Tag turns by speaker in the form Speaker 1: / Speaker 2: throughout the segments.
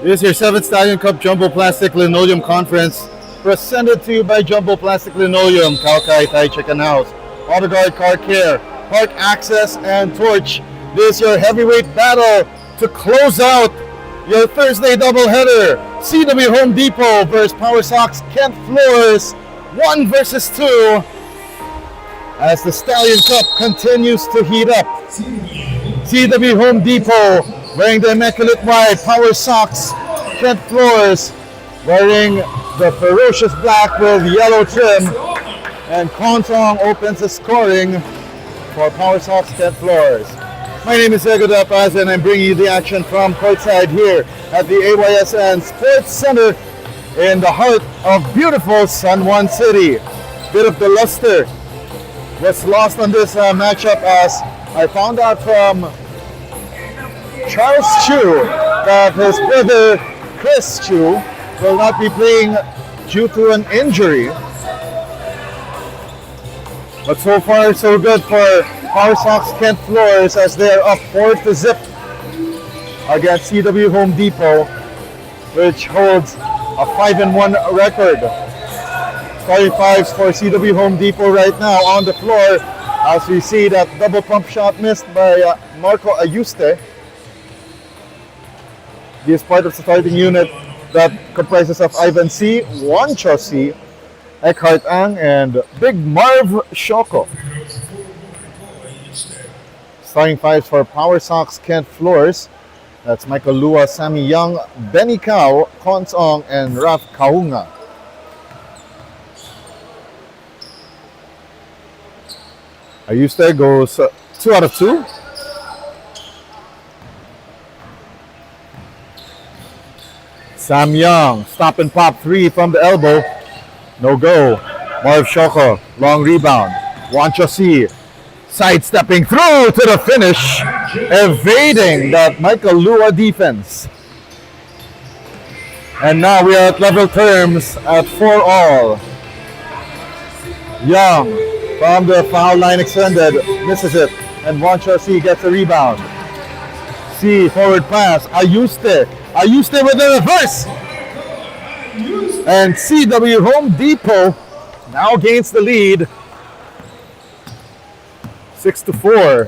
Speaker 1: This is your 7th Stallion Cup Jumbo Plastic Linoleum Conference, presented to you by Jumbo Plastic Linoleum, Kaukai Thai Chicken House, AutoGuard Car Care, Park Access, and Torch. This is your heavyweight battle to close out your Thursday doubleheader. CW Home Depot versus Powersox Kent Floors, 1 versus 2, as the Stallion Cup continues to heat up. CW Home Depot wearing the immaculate white, Powersox Kent Floors wearing the ferocious black with yellow trim, and Konsong opens the scoring for Powersox Kent Floors. My name is Ego Paz, and I'm bringing you the action from courtside here at the AYSN Sports Center in the heart of beautiful San Juan City. Bit of the luster was lost on this matchup, as I found out from Charles Chu that his brother Chris Chu will not be playing due to an injury. But so far so good for Powersox Kent Floors, as they are up 4-0 against CW Home Depot, which holds a 5-1 record. Starting fives for CW Home Depot right now on the floor, as we see that double pump shot missed by Marco Ayuste. He is part of the starting unit that comprises of Ivan C, Wancho C, Eckhart Ang, and Big Marv Shoko. Starting fives for Powersox Kent Floors, that's Michael Lua, Sammy Young, Benny Cao, Konsong, and Raf Kaunga. Ayuste goes 2 out of 2. Sam Young, stop and pop 3 from the elbow. No go. Marv Shoko, long rebound. Wancho C, sidestepping through to the finish, evading that Michael Lua defense. And now we are at level terms at 4-all. Young, from the foul line extended, misses it, and Wancho C gets a rebound. C, forward pass, Ayuste with the reverse! And CW Home Depot now gains the lead, 6-4.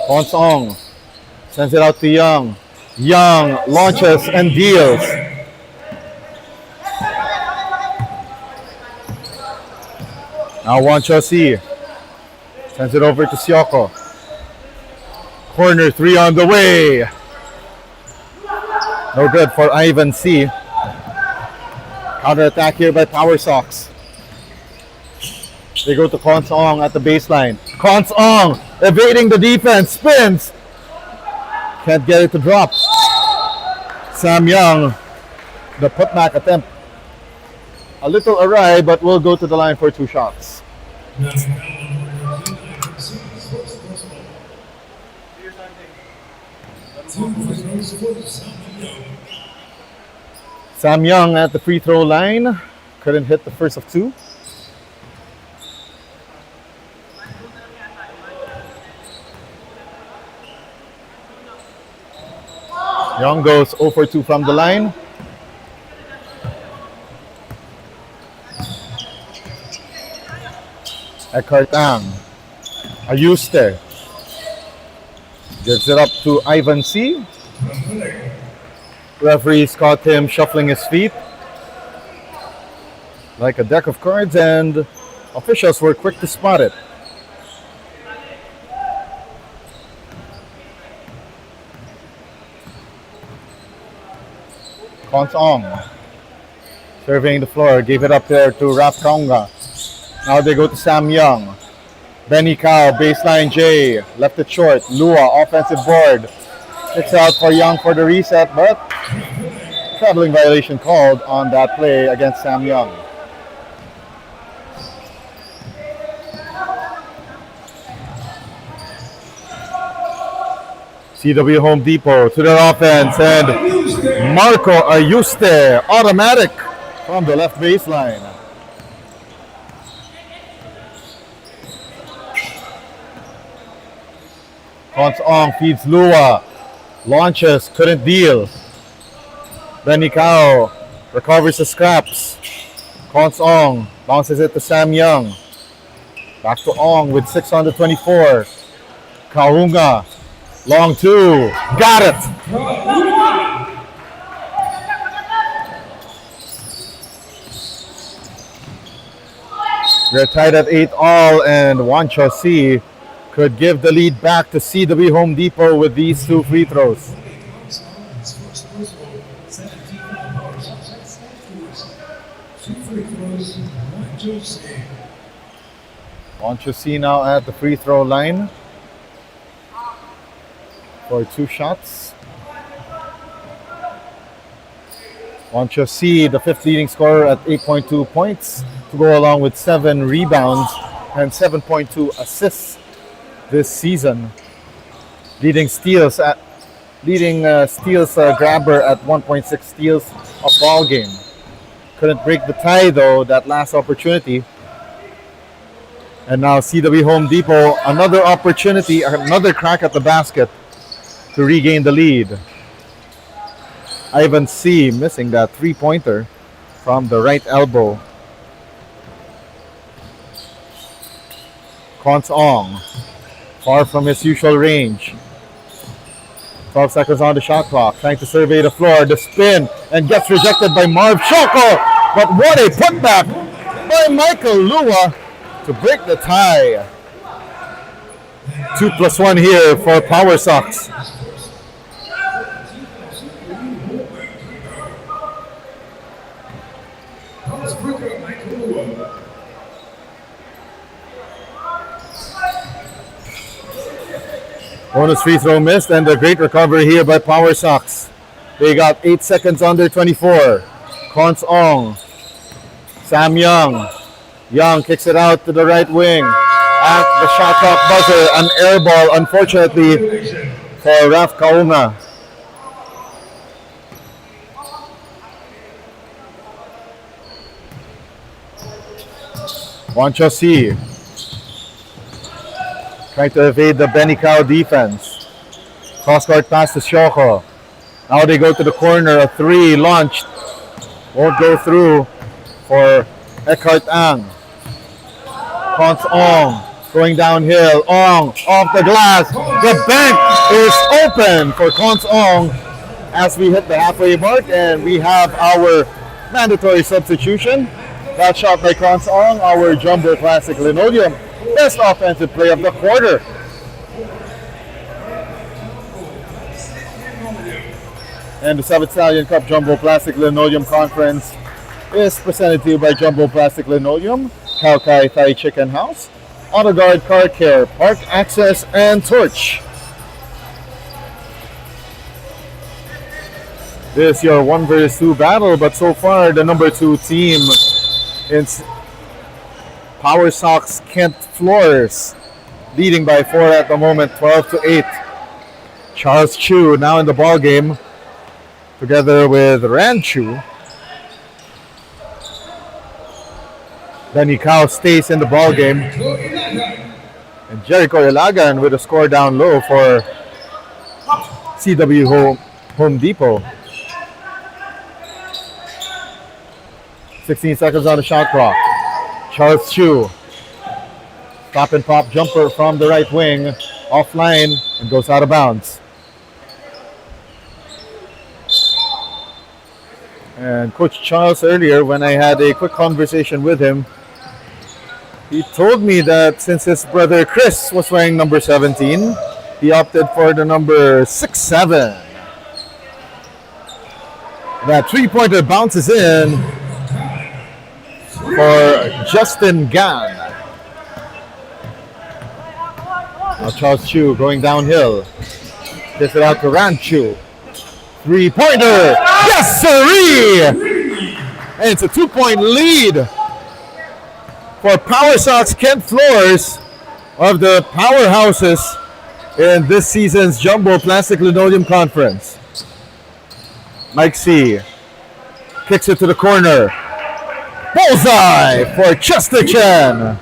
Speaker 1: Konsong sends it out to Young. Young launches and deals. Now Wancho C sends it over to Sioko. Corner 3 on the way. No good for Ivan C. Counter attack here by Powersox. They go to Konsong at the baseline. Konsong evading the defense, spins. Can't get it to drop. Sam Young, the putback attempt, a little awry, but will go to the line for 2 shots. Sam Young at the free throw line, couldn't hit the first of 2. Young goes 0 for 2 from the line. Eckhart Ang, Ayuste gives it up to Ivan C. Referees caught him shuffling his feet like a deck of cards, and officials were quick to spot it. Konsong surveying the floor, gave it up there to Raf Kaunga. Now they go to Sam Young. Benny Cao, baseline J, left it short. Lua, offensive board. It's out for Young for the reset, but traveling violation called on that play against Sam Young. CW Home Depot to their offense, and Marco Ayuste, automatic from the left baseline. Consong feeds Lua. Launches, couldn't deal. Benicao recovers the scraps. Consong bounces it to Sam Young. Back to Ong with 6 on the 24. Kaunga. Long two. Got it. We're tied at 8-all, and Wancho C could give the lead back to CW Home Depot with these 2 free throws. Wancho C now at the free throw line for 2 shots. Wancho C, the 5th leading scorer at 8.2 points, to go along with 7 rebounds and 7.2 assists this season. Leading steals grabber at 1.6 steals a ball game. Couldn't break the tie though, that last opportunity. And now CW Home Depot, another opportunity, another crack at the basket to regain the lead. Ivan C missing that 3-pointer from the right elbow. Consong, far from his usual range. 12 seconds on the shot clock, trying to survey the floor, the spin, and gets rejected by Marv Choco. But what a putback by Michael Lua to break the tie. 2+1 here for Powersox. Bonus free throw missed, and a great recovery here by Powersox. They got 8 seconds under 24. Consong. Sam Young. Young kicks it out to the right wing. At the shot clock buzzer, an air ball, unfortunately, for Raf Kaunga. Wancho C trying to evade the Benicao defense. Cross-court pass to Shoko. Now they go to the corner. A 3 launched. Won't go through for Eckhart Ang. Cons Ong going downhill. Ong off the glass. The bank is open for Cons Ong as we hit the halfway mark, and we have our mandatory substitution. That shot by Cons Ong, our Jumbo Classic Linoleum best offensive play of the quarter. And the 7th Stallion Cup Jumbo Plastic Linoleum Conference is presented to you by Jumbo Plastic Linoleum, Kaukai Thai Chicken House, Auto Guard Car Care, Park Access, and Torch. This is your 1 versus 2 battle, but so far the number 2 team in Powersox Kent Floors, leading by 4 at the moment, 12-8. Charles Chu now in the ball game, together with Ran Chu. Benicao stays in the ball game, and Jericho Ilagan with a score down low for CW Home Depot. 16 seconds on the shot clock. Charles Chu, stop and pop jumper from the right wing, offline, and goes out of bounds. And Coach Charles, earlier when I had a quick conversation with him, he told me that since his brother Chris was wearing number 17, he opted for the number 6-7. That 3-pointer bounces in for Justin Gan. Now Charles Chu going downhill. Gets it out to Ranchu. 3-pointer. Yes, sirree! And it's a 2-point lead for Powersox Kent Floors, of the powerhouses in this season's Jumbo Plastic Linoleum Conference. Mike C kicks it to the corner. Bullseye for Chester Chen.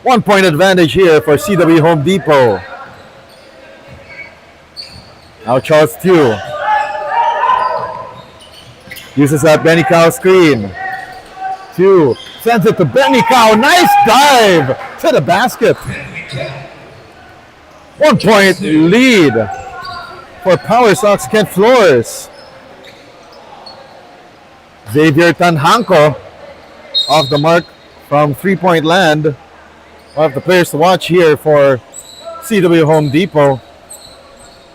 Speaker 1: 1 point advantage here for CW Home Depot. Now Charles Tew uses that Benny Cow screen. Tew sends it to Benny Cow. Nice dive to the basket. 1 point lead for Powersox Kent Flores. Xavier Tanhanko off the mark from 3-point land. One of the players to watch here for CW Home Depot,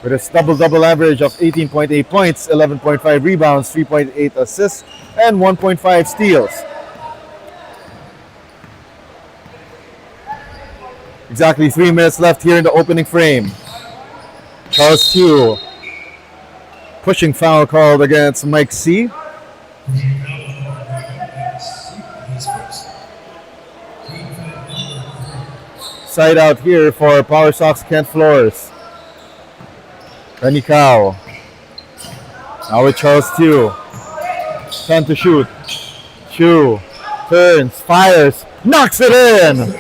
Speaker 1: with a double-double average of 18.8 points, 11.5 rebounds, 3.8 assists, and 1.5 steals. Exactly 3 minutes left here in the opening frame. Charles Tew, pushing foul called against Mike C. Side out here for Powersox Kent Flores. Benny Cow. Now with Charles Tew. Time to shoot. Tew turns, fires, knocks it in.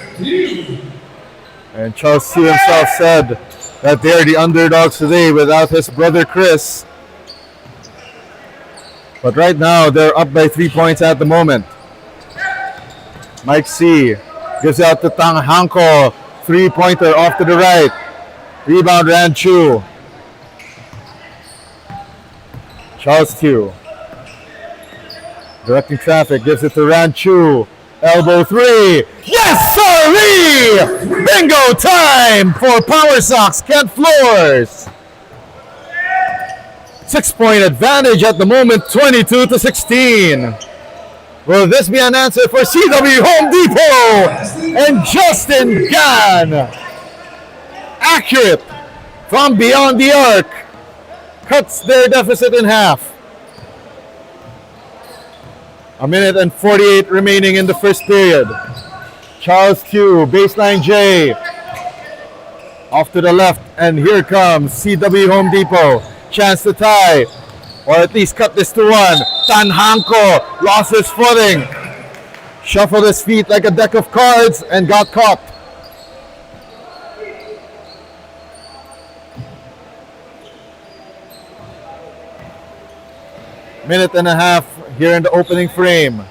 Speaker 1: And Charles Tew himself said that they are the underdogs today without his brother Chris. But right now they're up by 3 points at the moment. Mike C gives out to Tang Hanko. 3-pointer off to the right. Rebound Ranchu. Charles Tew directing traffic, gives it to Ranchu. Elbow 3. Yes, sirree! Bingo time for Powersox Kent Flores. 6-point advantage at the moment, 22-16. Will this be an answer for CW Home Depot? And Justin Gan, accurate from beyond the arc, cuts their deficit in half. 1 minute and 48 remaining in the first period. Charles Tew, baseline J, off to the left, and here comes CW Home Depot. Chance to tie, or at least cut this to 1. Tanhanko lost his footing, shuffled his feet like a deck of cards, and got caught. Minute and a half here in the opening frame.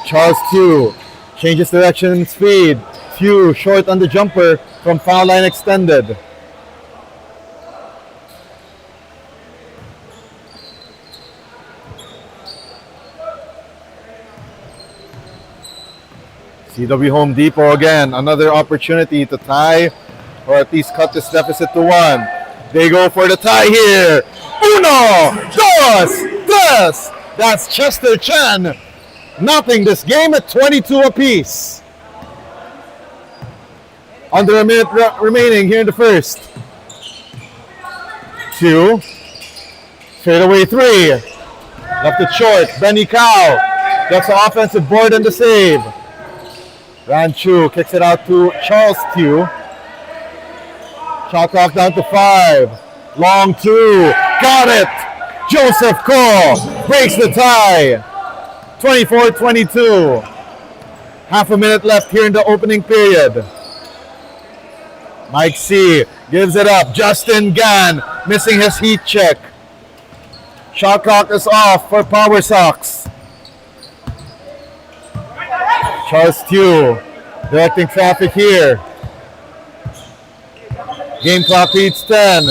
Speaker 1: Charles Tew changes direction and speed. Tew short on the jumper from foul line extended. CW Home Depot again, another opportunity to tie or at least cut this deficit to 1. They go for the tie here. 1, 2, 3. That's Chester Chan knocking this game at 22 apiece. Under a minute remaining here in the first. Tew, fadeaway 3. Left it short. Benny Cow gets the offensive board and the save. Ranchu kicks it out to Charles Tew. Shot clock down to 5. Long 2. Got it! Joseph Ko breaks the tie. 24-22. Half a minute left here in the opening period. Mike C gives it up. Justin Gan missing his heat check. Shot clock is off for Powersox. Charles Tew directing traffic here. Game clock reads 10.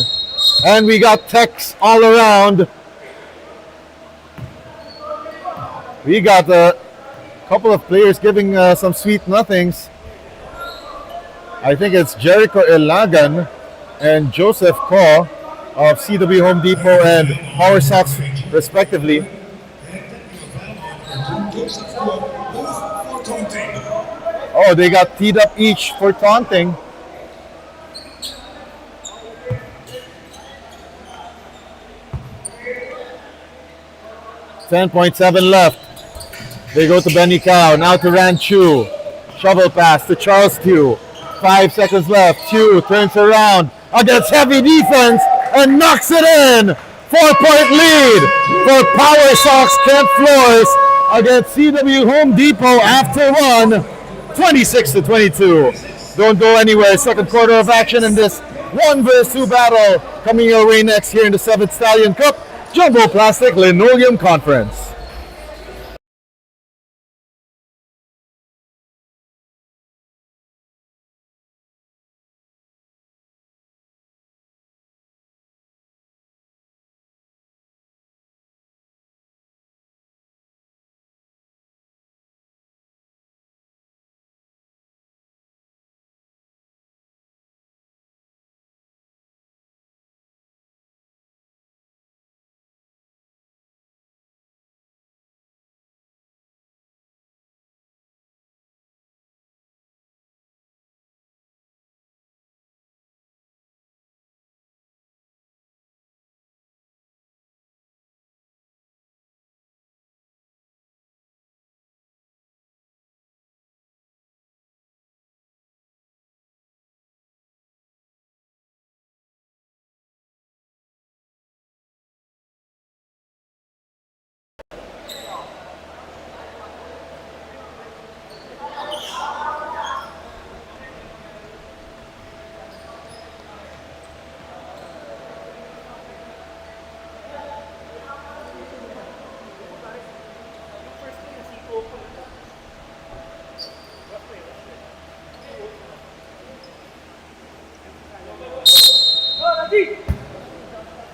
Speaker 1: And we got texts all around. We got a couple of players giving some sweet nothings. I think it's Jericho Ilagan and Joseph Ko of CW Home Depot and Powersox respectively. Oh, they got teed up each for taunting. $10.7 left. They go to Benny Cow. Now to Ranchu. Shovel pass to Charles Tew. 5 seconds left. Tew turns around against heavy defense and knocks it in. 4-point lead for Powersox Kent Flores against CW Home Depot after 1. 26-22. Don't go anywhere. Second quarter of action in this 1 vs 2 battle coming your way next here in the 7th Stallion Cup Jumbo Plastic Linoleum Conference.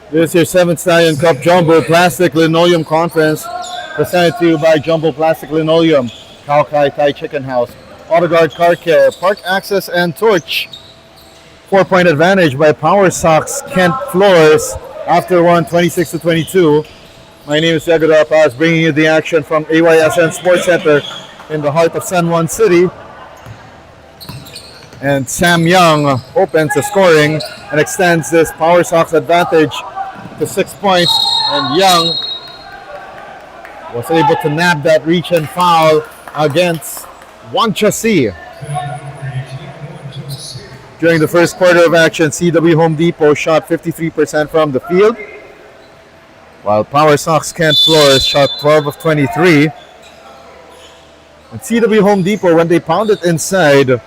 Speaker 1: This is your 7th Stallion Cup Jumbo Plastic Linoleum Conference presented to you by Jumbo Plastic Linoleum, Kaukai Thai Chicken House, AutoGuard Car Care, Park Access and Torch. 4-point advantage by Powersox Kent Floors after one 26-22. My name is Yagadar Paz, bringing you the action from AYSN Sports Center in the heart of San Juan City. And Sam Young opens the scoring and extends this Powersox advantage to 6 points. And Young was able to nab that reach and foul against Wanchasi. During the first quarter of action, CW Home Depot shot 53% from the field, while Powersox Kent Floors shot 12 of 23. And CW Home Depot, when they pound it inside,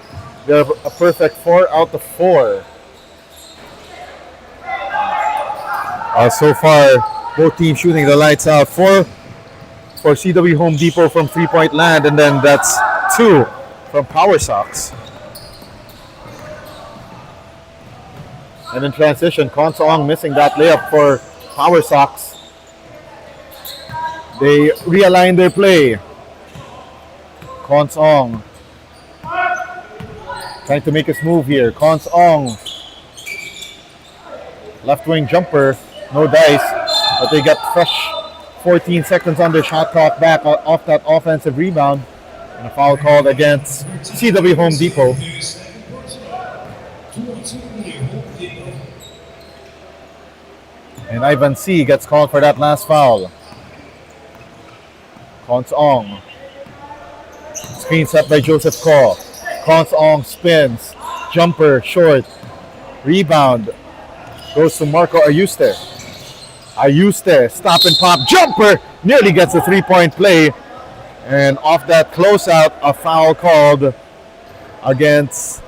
Speaker 1: they're a perfect 4 out of 4. So far, both teams shooting the lights out. 4 for CW Home Depot from 3-point land, and then that's 2 from Powersox. And in transition, Konsong missing that layup for Powersox. They realign their play. Konsong trying to make his move here. Konsong, left wing jumper, no dice, but they get fresh 14 seconds on their shot clock back off that offensive rebound. And a foul called against CW Home Depot. And Ivan C gets called for that last foul. Konsong. Screen set by Joseph Ko. Konsong spins. Jumper short. Rebound. Goes to Marco Ayuste. Ayuste, stop and pop. Jumper! Nearly gets a 3-point play. And off that closeout, a foul called against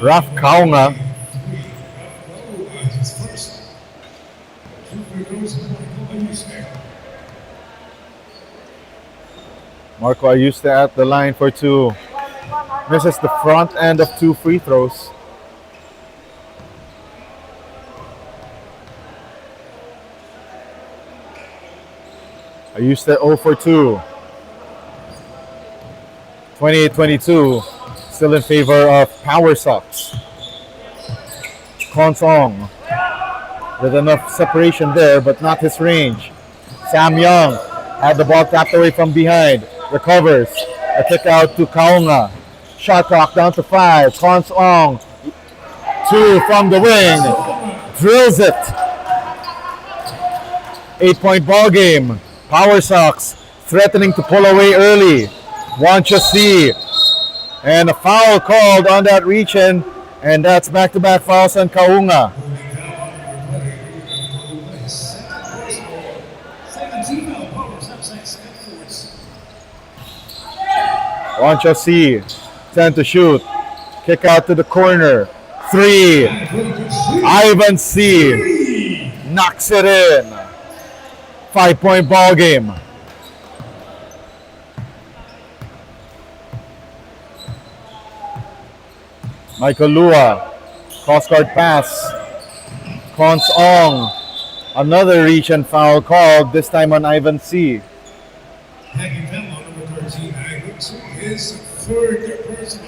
Speaker 1: Raf Kaunga. Marco Ayuste at the line for 2. Misses the front end of 2 free throws. Ayuste 0 for 2. 28-22. Still in favor of Powersox. Konsong with enough separation there, but not his range. Sam Young had the ball tapped away from behind. Recovers. A kick out to Kaunga. Shot clock down to 5. Konsong. 2 from the wing. Drills it. 8-point ball game. Powersox threatening to pull away early. Wanchasi. And a foul called on that reach-in. And that's back-to-back fouls on Kaunga. Wancho C. 10 to shoot. Kick out to the corner. 3. Ivan C. Knocks it in. 5-point ball game. Michael Lua. Cross-court pass. Cons Ong. Another reach and foul called, this time on Ivan C.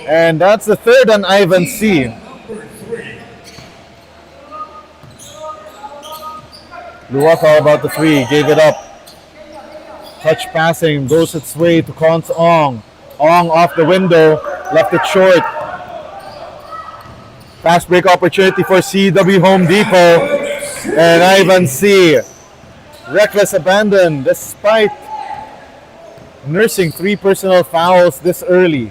Speaker 1: And that's the third on Ivan C. Luwaka about the 3, gave it up. Touch passing, goes its way to Cons Ong. Ong off the window, left it short. Fast break opportunity for CW Home Depot. And Ivan C. Reckless abandon despite nursing 3 personal fouls this early.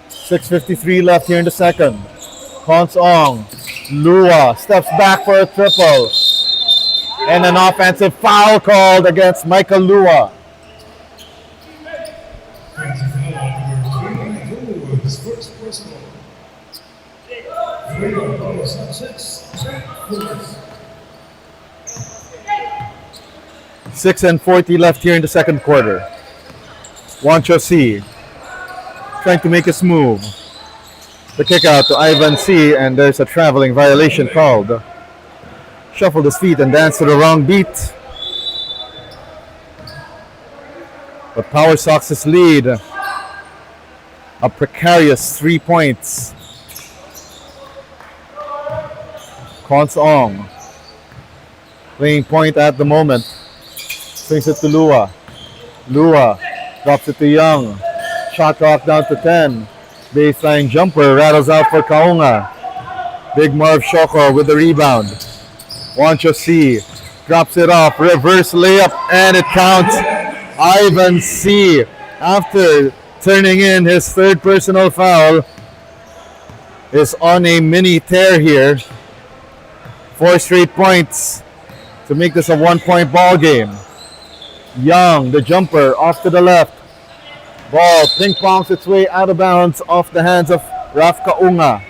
Speaker 1: 6:53 left here in the second. Cons Ong. Lua steps back for a triple. And an offensive foul called against Michael Lua. Six and 40 left here in the second quarter. Wancho C. Trying to make his move. The kick out to Ivan C. And there's a traveling violation called. Shuffled his feet and danced to the wrong beat. But Powersox's lead. A precarious 3 points. Cons Ong. Playing point at the moment. Swings it to Lua. Lua drops it to Young. Shot clock down to 10. Baseline jumper rattles out for Kaunga. Big Marv Shoko with the rebound. Wancho C drops it off. Reverse layup and it counts. Ivan C. After turning in his third personal foul is on a mini tear here. 4 straight points to make this a 1-point ball game. Young, the jumper, off to the left. Ball ping-pongs its way out of bounds off the hands of Raf Kaunga.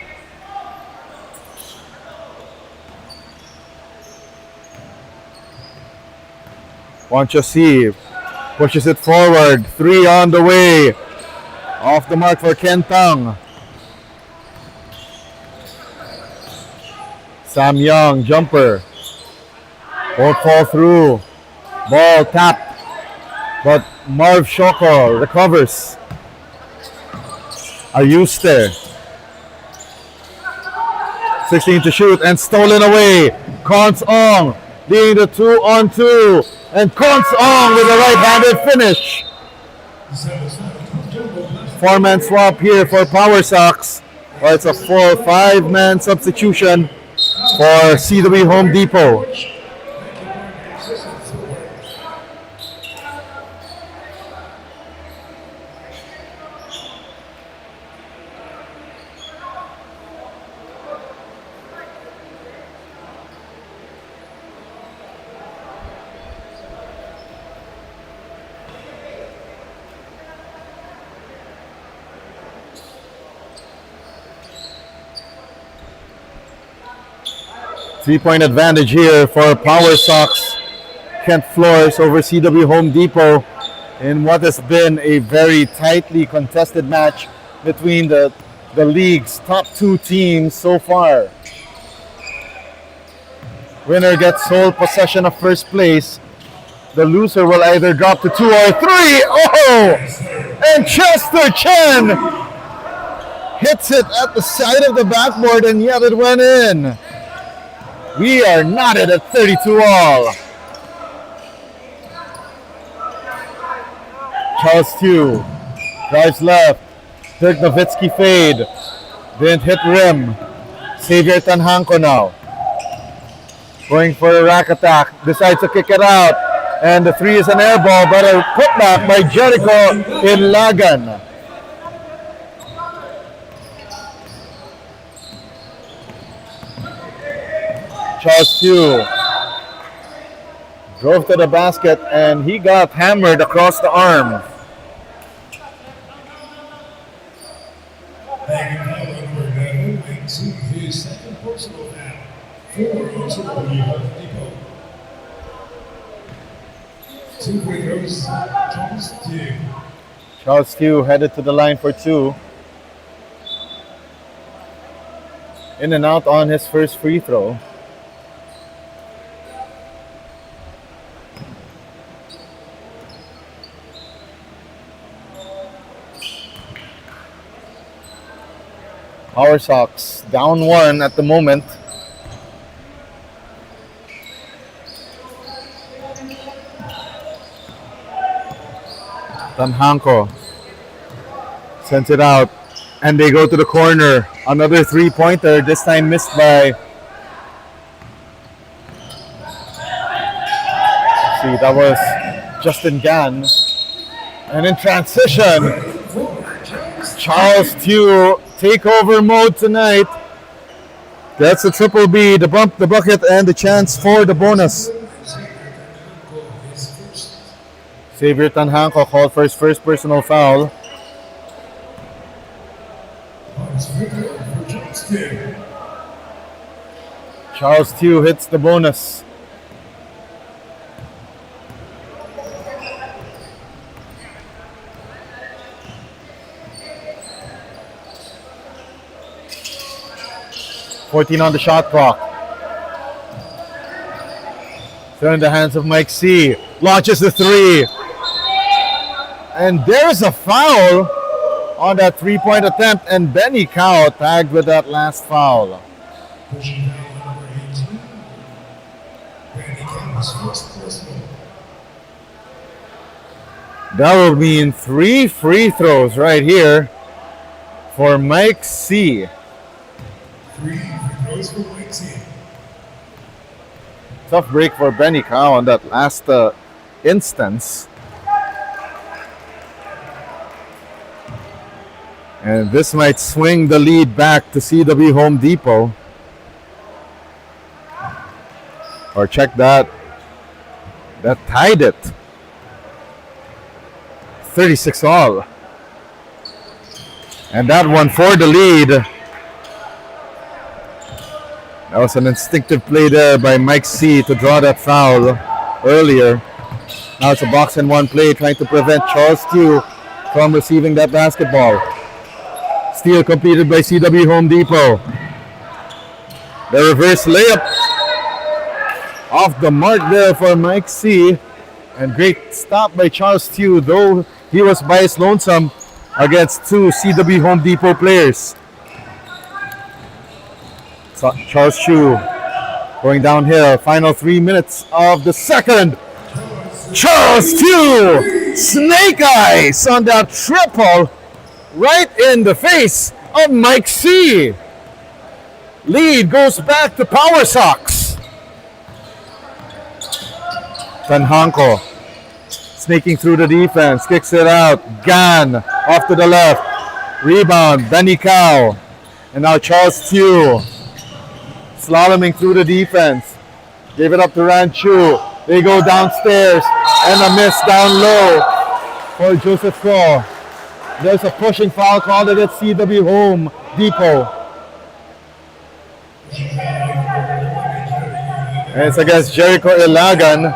Speaker 1: Wancho C pushes it forward. 3 on the way. Off the mark for Kentang. Sam Young, jumper. Won't fall through. Ball tapped. But Marv Shoko recovers. Ayuste. 16 to shoot and stolen away. Cons Ong leading the 2-on-2. And Cons Ong with a right-handed finish. 4-man swap here for Powersox. Well, it's a 4-5-man substitution for CW Home Depot. Three-point advantage here for Powersox. Kent Flores over CW Home Depot in what has been a very tightly contested match between the league's top 2 teams so far. Winner gets sole possession of first place. The loser will either drop to 2 or 3. Oh! And Chester Chen hits it at the side of the backboard and yet it went in. We are knotted at 32 all. Charles Tew drives left. Dirk Nowitzki fade. Didn't hit rim. Xavier Tanhanko now. Going for a rack attack. Decides to kick it out. And the 3 is an air ball, but a putback by Jericho Ilagan. Charles Tew Drove to the basket and he got hammered across the arm.
Speaker 2: His second personal foul for Home Depot. 2 free throws, Charles Tew.
Speaker 1: Charles Tew headed to the line for 2. In and out on his first free throw. Powersox down 1 at the moment. Tanhanko sends it out and they go to the corner. Another 3-pointer, this time missed by... See, that was Justin Gann. And in transition, Charles Tew, takeover mode tonight. That's the triple B, the bump, the bucket, and the chance for the bonus. Xavier Tanhanko called for his first personal foul. Charles Tew hits the bonus. .14 on the shot clock. Throw in the hands of Mike C. Launches the 3. And there's a foul on that 3-point attempt, and Benny Cow tagged with that last foul. That will mean 3 free throws right here for Mike C.
Speaker 2: 3 free throws for Mike C.
Speaker 1: Tough break for Benny Cow on that last instance. And this might swing the lead back to CW Home Depot. Or check that. That tied it. 36 all. And that one for the lead. That was an instinctive play there by Mike C to draw that foul earlier. Now it's a box and one play trying to prevent Charles Tew from receiving that basketball. Steal completed by CW Home Depot. The reverse layup off the mark there for Mike C. And great stop by Charles Tew, though he was by his lonesome against 2 CW Home Depot players. So Charles Tew going downhill. Final 3 minutes of the second. Charles Tew! Snake eyes on that triple. Right in the face of Mike C. Lead goes back to Powersox. Tanhanko sneaking through the defense, kicks it out. Gann off to the left. Rebound, Benny Cow. And now Charles Tew slaloming through the defense. Gave it up to Ranchu. They go downstairs and a miss down low for Joseph Ko. There's a pushing foul called against CW Home Depot. And it's against Jericho Ilagan.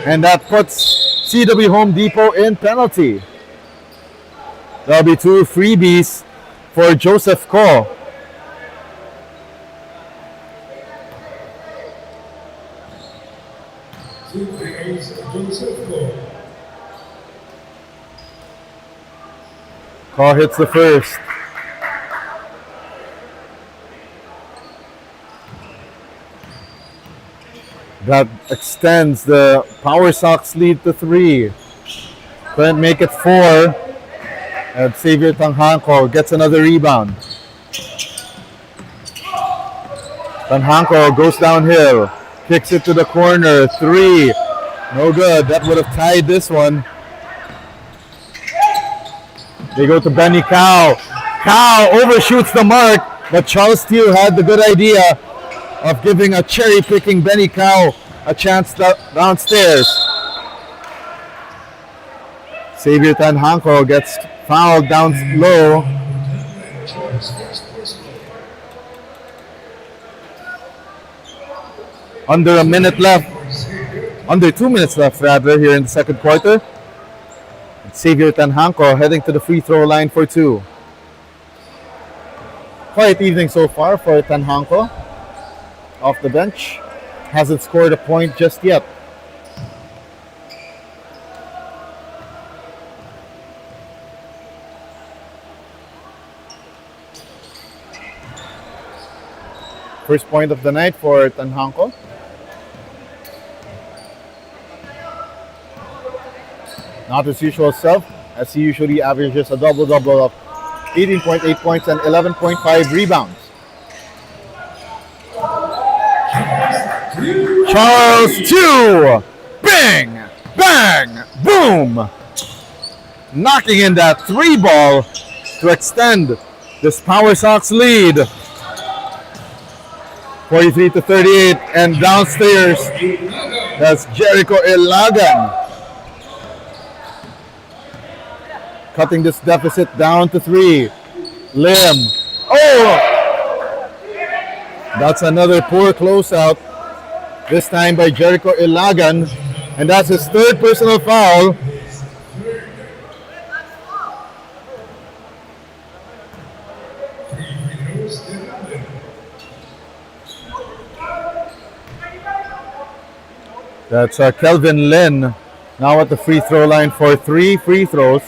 Speaker 1: And that puts CW Home Depot in penalty. There'll be 2 freebies for Joseph Ko. Ko hits the first. That extends the Powersox lead to 3. Couldn't make it 4. And Xavier Tanhanko gets another rebound. Tanhanko goes downhill. Kicks it to the corner. 3. No good. That would have tied this one. They go to Benny Cow. Cow overshoots the mark, but Charles Tew had the good idea of giving a cherry-picking Benny Cow a chance downstairs. Xavier Tanhanko gets fouled down low. Under a minute left. Under 2 minutes left, rather, here in the second quarter. Xavier Tanhanko heading to the free throw line for 2. Quiet evening so far for Tanhanko. Off the bench. Hasn't scored a point just yet. First point of the night for Tanhanko. Not his usual self, as he usually averages a double-double of 18.8 points and 11.5 rebounds. Charles 2! Bang! Bang! Boom! Knocking in that 3 ball to extend this Powersox lead. 43-38, and downstairs, that's Jericho Ilagan. Cutting this deficit down to 3. Lim. Oh! That's another poor closeout. This time by Jericho Ilagan. And that's his 3rd personal foul. That's Kelvin Lin now at the free throw line for 3 free throws.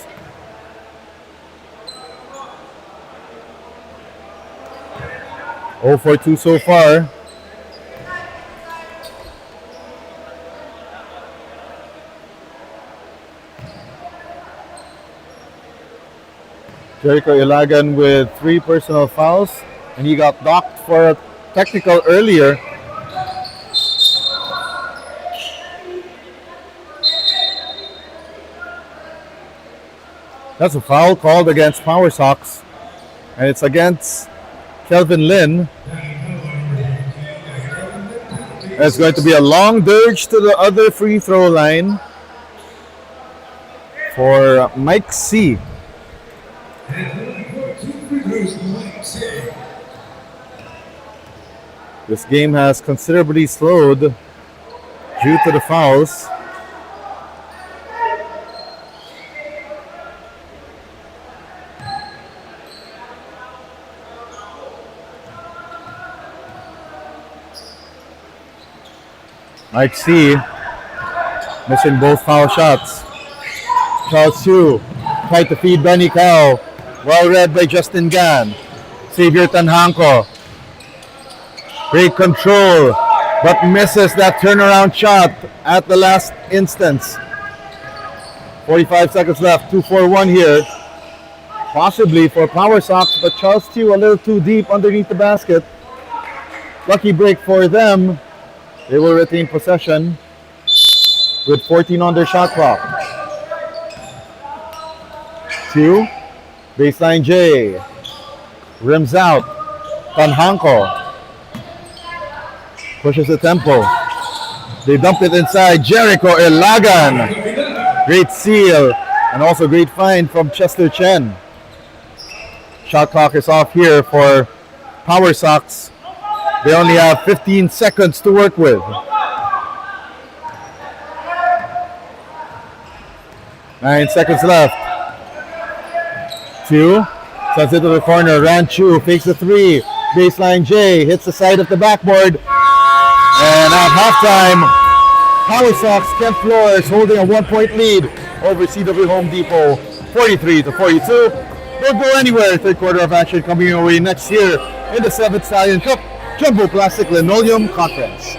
Speaker 1: Oh for 2 so far. Jericho Ilagan with 3 personal fouls, and he got docked for a technical earlier. That's a foul called against Powersox, and it's against Kelvin Lin. It's going to be a long dirge to the other free throw line for Mike C. This game has considerably slowed due to the fouls. Mike C. missing both foul shots. Charles Chu tried to feed Benny Cao. Well read by Justin Gan. Xavier Tanhanko. Great control, but misses that turnaround shot at the last instance. 45 seconds left, 2-4-1 here. Possibly for Powersox, but Charles Chu a little too deep underneath the basket. Lucky break for them. They will retain possession with 14 on their shot clock. Chu, baseline J, rims out. Tanhanko pushes the tempo. They dump it inside. Jericho Ilagan. Great seal and also great find from Chester Chen. Shot clock is off here for Powersox. They only have 15 seconds to work with. 9 seconds left. Chu sends it to the corner. Ranchu fakes the 3. Baseline J hits the side of the backboard. And at halftime, Powersox Kent Flores holding a 1-point lead over CW Home Depot, 43-42. Don't go anywhere. Third quarter of action coming your way next year in the 7th Stallion Cup Jumbo Plastic Linoleum Conference.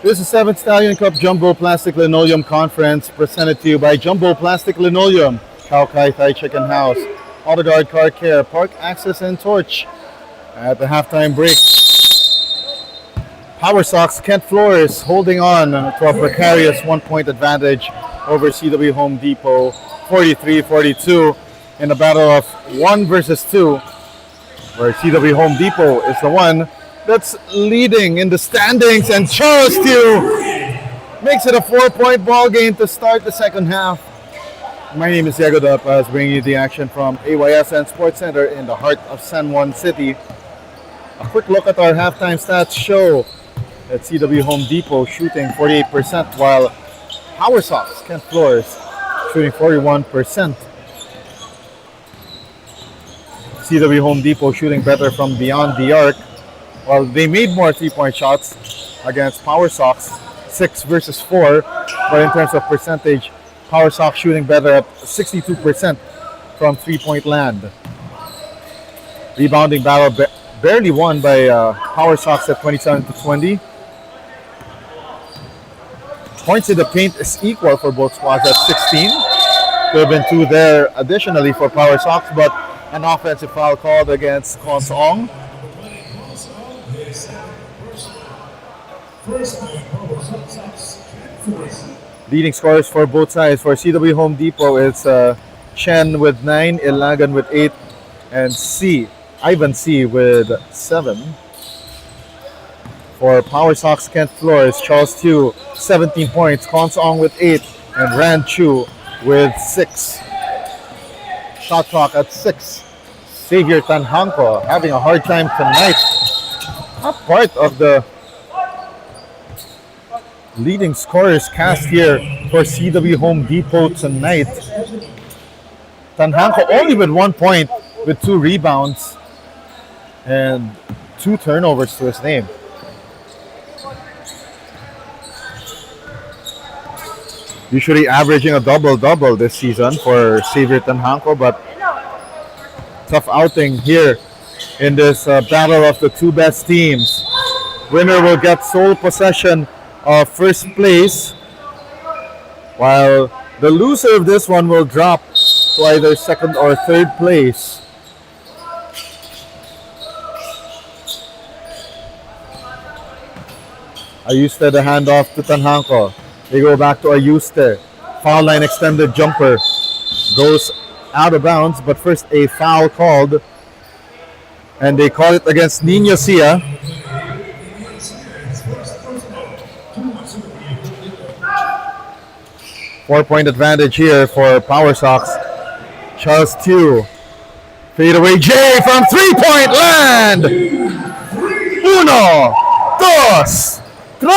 Speaker 1: This is 7th Stallion Cup Jumbo Plastic Linoleum Conference presented to you by Jumbo Plastic Linoleum, Kaukai Thai Chicken House, Auto Guard Car Care, Park Access and Torch. At the halftime break, Powersox Kent Flores holding on to a precarious 1-point advantage over CW Home Depot, 43-42 in a battle of 1 versus 2, where CW Home Depot is the one that's leading in the standings, and Charles Tew makes it a 4-point ball game to start the second half. My name is Diego Dapaz, bringing you the action from AYSN Sports Center in the heart of San Juan City. A quick look at our halftime stats show that CW Home Depot shooting 48%, while Powersox Kent Flores shooting 41%. CW Home Depot shooting better from beyond the arc, while they made more 3-point shots against Powersox, 6 versus 4. But in terms of percentage, Powersox shooting better at 62% from 3-point land. Rebounding battle barely won by Powersox at 27-20. Points in the paint is equal for both squads at 16. There have been 2 there additionally for Powersox, but an offensive foul called against Kons Ong. Leading scorers for both sides. For CW Home Depot, it's Chen with 9, Ilagan with 8, and Ivan C with 7. For Powersox Kent Flores, Charles Tew, 17 points, Kons Ong with 8, and Ran Chu with 6. Shot clock at 6. Xavier Tanhanko having a hard time tonight. Not part of the leading scorers cast here for CW Home Depot tonight. Tanhanko only with 1 point with 2 rebounds and 2 turnovers to his name. Usually averaging a double-double this season for Xavier Tanhanko, but tough outing here in this battle of the 2 best teams. Winner will get sole possession of first place, while the loser of this one will drop to either second or third place. Ayuste the handoff to Tanhanko. They go back to Ayuste. Foul line extended jumper goes out of bounds, but first a foul called, and they call it against Nino Sia. Four-point advantage here for Powersox. Charles Tew. Fadeaway J from 3-point land. 1, 2, 3.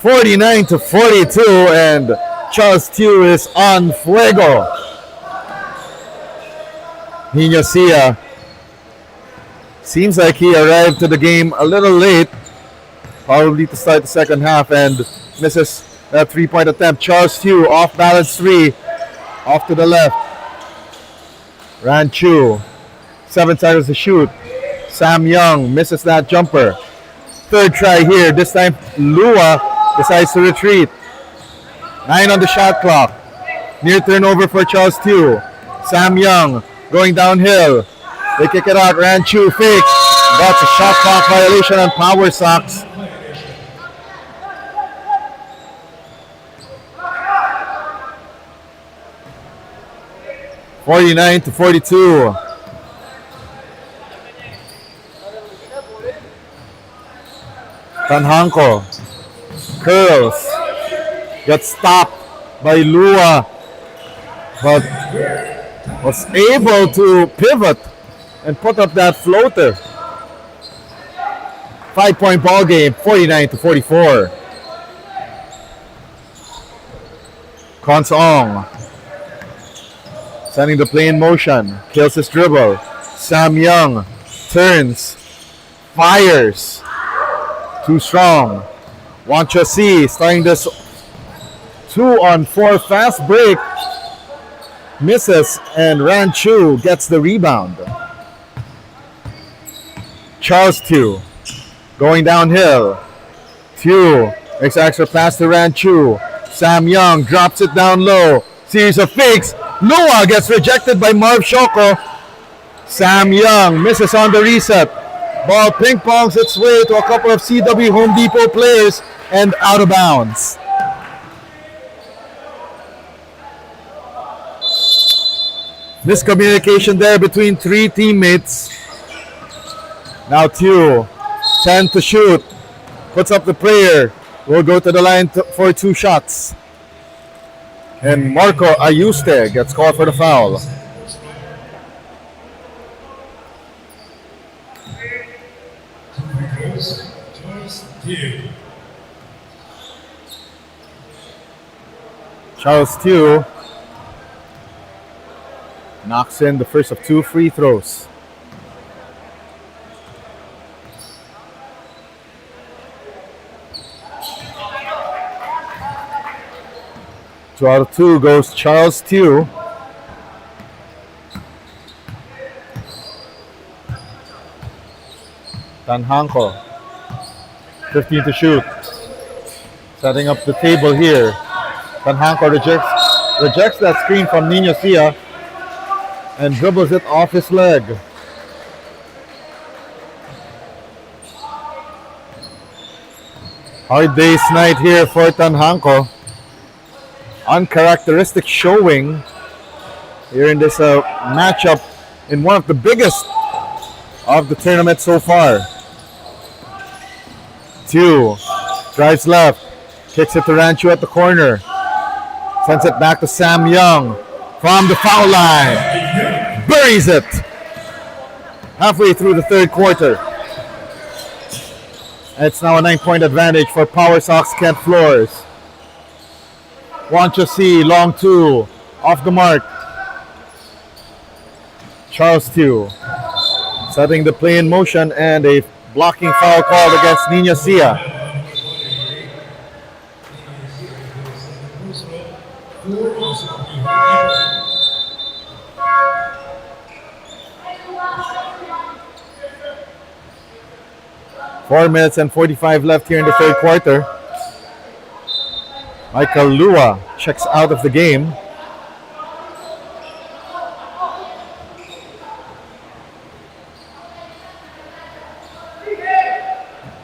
Speaker 1: 49-42, and Charles Tew is on fuego. Nino Sia seems like he arrived to the game a little late, probably to start the second half, and misses that 3-point attempt. Charles Tew off balance 3, off to the left. Ran Chu, 7 seconds to shoot. Sam Young misses that jumper. Third try here. This time Lua decides to retreat. 9 on the shot clock. Near turnover for Charles Tew. Sam Young going downhill. They kick it out. Ran Chu fake. That's a shot clock violation on Powersox. (49-42). Tanhanko curls, gets stopped by Lua, but was able to pivot and put up that floater. 5-point ball game, 49-44. Kons Ong sending the play in motion, kills his dribble. Sam Young turns, fires. Too strong. Wancha C starting this 2-on-4 fast break. Misses, and Ran Chu gets the rebound. Charles Tew going downhill. Tew makes an extra pass to Ranchu. Sam Young drops it down low. Series of fakes. Lua gets rejected by Marv Shoko. Sam Young misses on the reset. Ball ping-pongs its way to a couple of CW Home Depot players and out of bounds. Miscommunication there between three teammates. Now Tew, 10 to shoot. Puts up the prayer. Will go to the line for 2 shots. And Marco Ayuste gets called for the foul. Charles Tew knocks in the first of 2 free throws. Two out of 2 goes Charles Tew. Tanhanko, 15 to shoot. Setting up the table here. Tanhanko rejects that screen from Nino Sia and dribbles it off his leg. Hard day's night here for Tanhanko. Uncharacteristic showing here in this matchup in one of the biggest of the tournament so far. Tew drives left, kicks it to Ranchu at the corner, sends it back to Sam Young from the foul line, buries it halfway through the third quarter. It's now a 9-point advantage for Powersox Kent Flores. Wancho C, long 2, off the mark. Charles Tew setting the play in motion and a blocking foul called against Nino Sia. Four minutes and 45 left here in the third quarter. Michael Lua checks out of the game.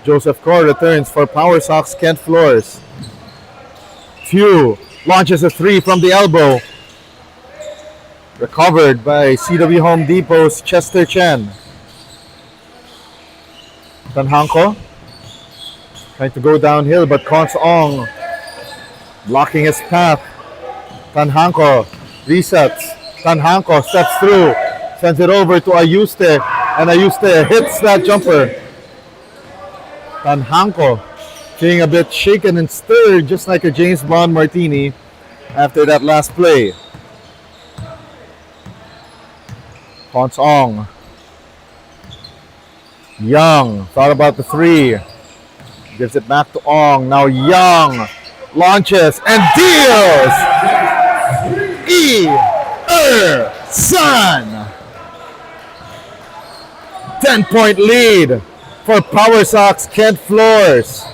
Speaker 1: Joseph Core returns for Powersox Kent Flores. Tew launches a 3 from the elbow. Recovered by CW Home Depot's Chester Chen. Tanhanko trying to go downhill, but Kons Ong blocking his path. Tanhanko resets. Tanhanko steps through, sends it over to Ayuste, and Ayuste hits that jumper. Tanhanko feeling a bit shaken and stirred, just like a James Bond martini after that last play. Kons Ong. Young thought about the 3. Gives it back to Ong. Now Young launches and deals. Sun. 10-point lead for Powersox Kent Flores.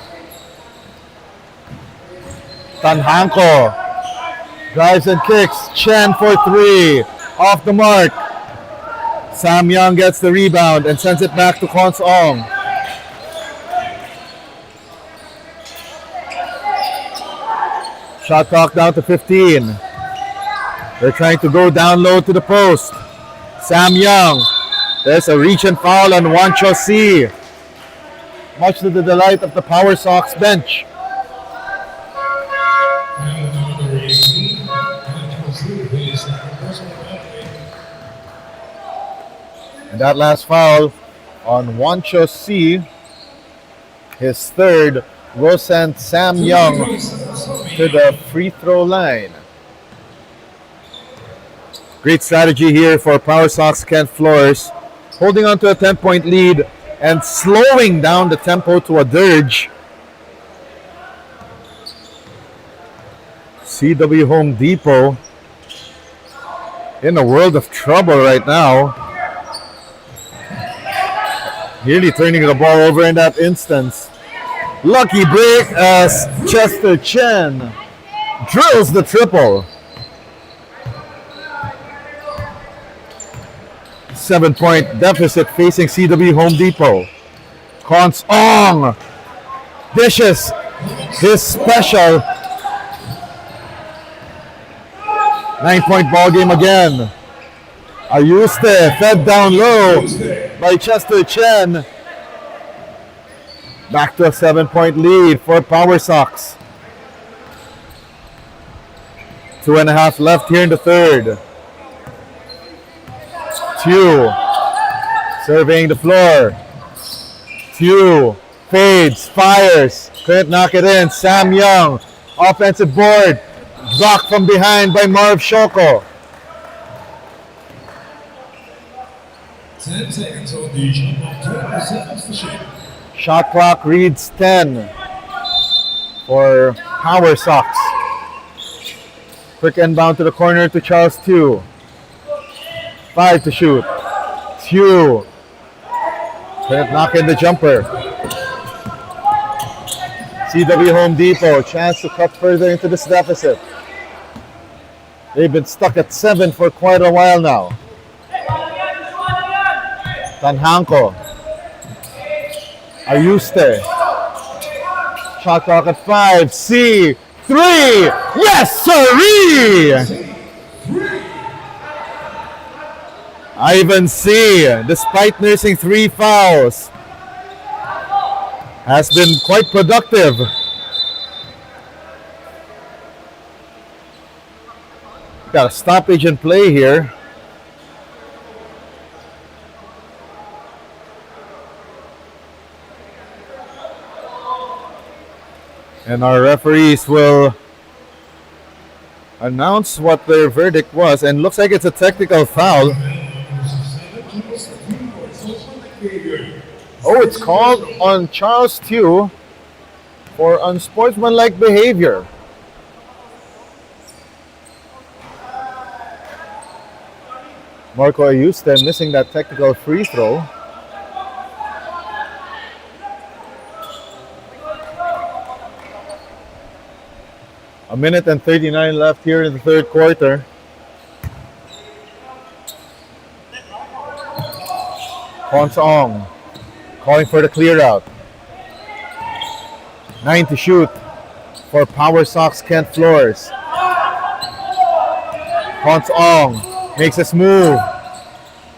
Speaker 1: Tanhanko drives and kicks. Chen for 3. Off the mark. Sam Young gets the rebound and sends it back to Kons Ong. Shot clock down to 15. They're trying to go down low to the post. Sam Young. There's a reach and foul on Wancho C. Much to the delight of the Powersox bench. And that last foul on Wancho C, his third, will send Sam Young to the free throw line. Great strategy here for Powersox Kent Flores, holding on to a 10-point lead and slowing down the tempo to a dirge. CW Home Depot in a world of trouble right now. Nearly turning the ball over in that instance. Lucky break as Chester Chen drills the triple. 7-point deficit facing CW Home Depot. Cons Ong dishes his special. 9-point ball game again. Ayuste fed down low by Chester Chen. Back to a 7-point lead for Powersox. 2.5 left here in the third. Tew surveying the floor. Tew fades, fires, couldn't knock it in. Sam Young, offensive board, blocked from behind by Marv Shoko.
Speaker 2: 10 seconds on the shot clock. 20 seconds to shoot.
Speaker 1: Shot clock reads 10 for Powersox. Quick inbound to the corner to Charles Tew. 5 to shoot. Tew couldn't knock in the jumper. CW Home Depot, chance to cut further into this deficit. They've been stuck at 7 for quite a while now. Tanhanko. Ayuste. Shot clock at 5. C. 3. Yes, sirree! Ivan C., despite nursing 3 fouls, has been quite productive. Got a stoppage in play here. And our referees will announce what their verdict was, and looks like it's a technical foul. Oh, it's called on Charles Tew for unsportsmanlike behavior. Marco Ayuste missing that technical free throw. A minute and 39 left here in the third quarter. Cons Ong calling for the clear out. 9 to shoot for Powersox Kent Flores. Cons Ong makes his move.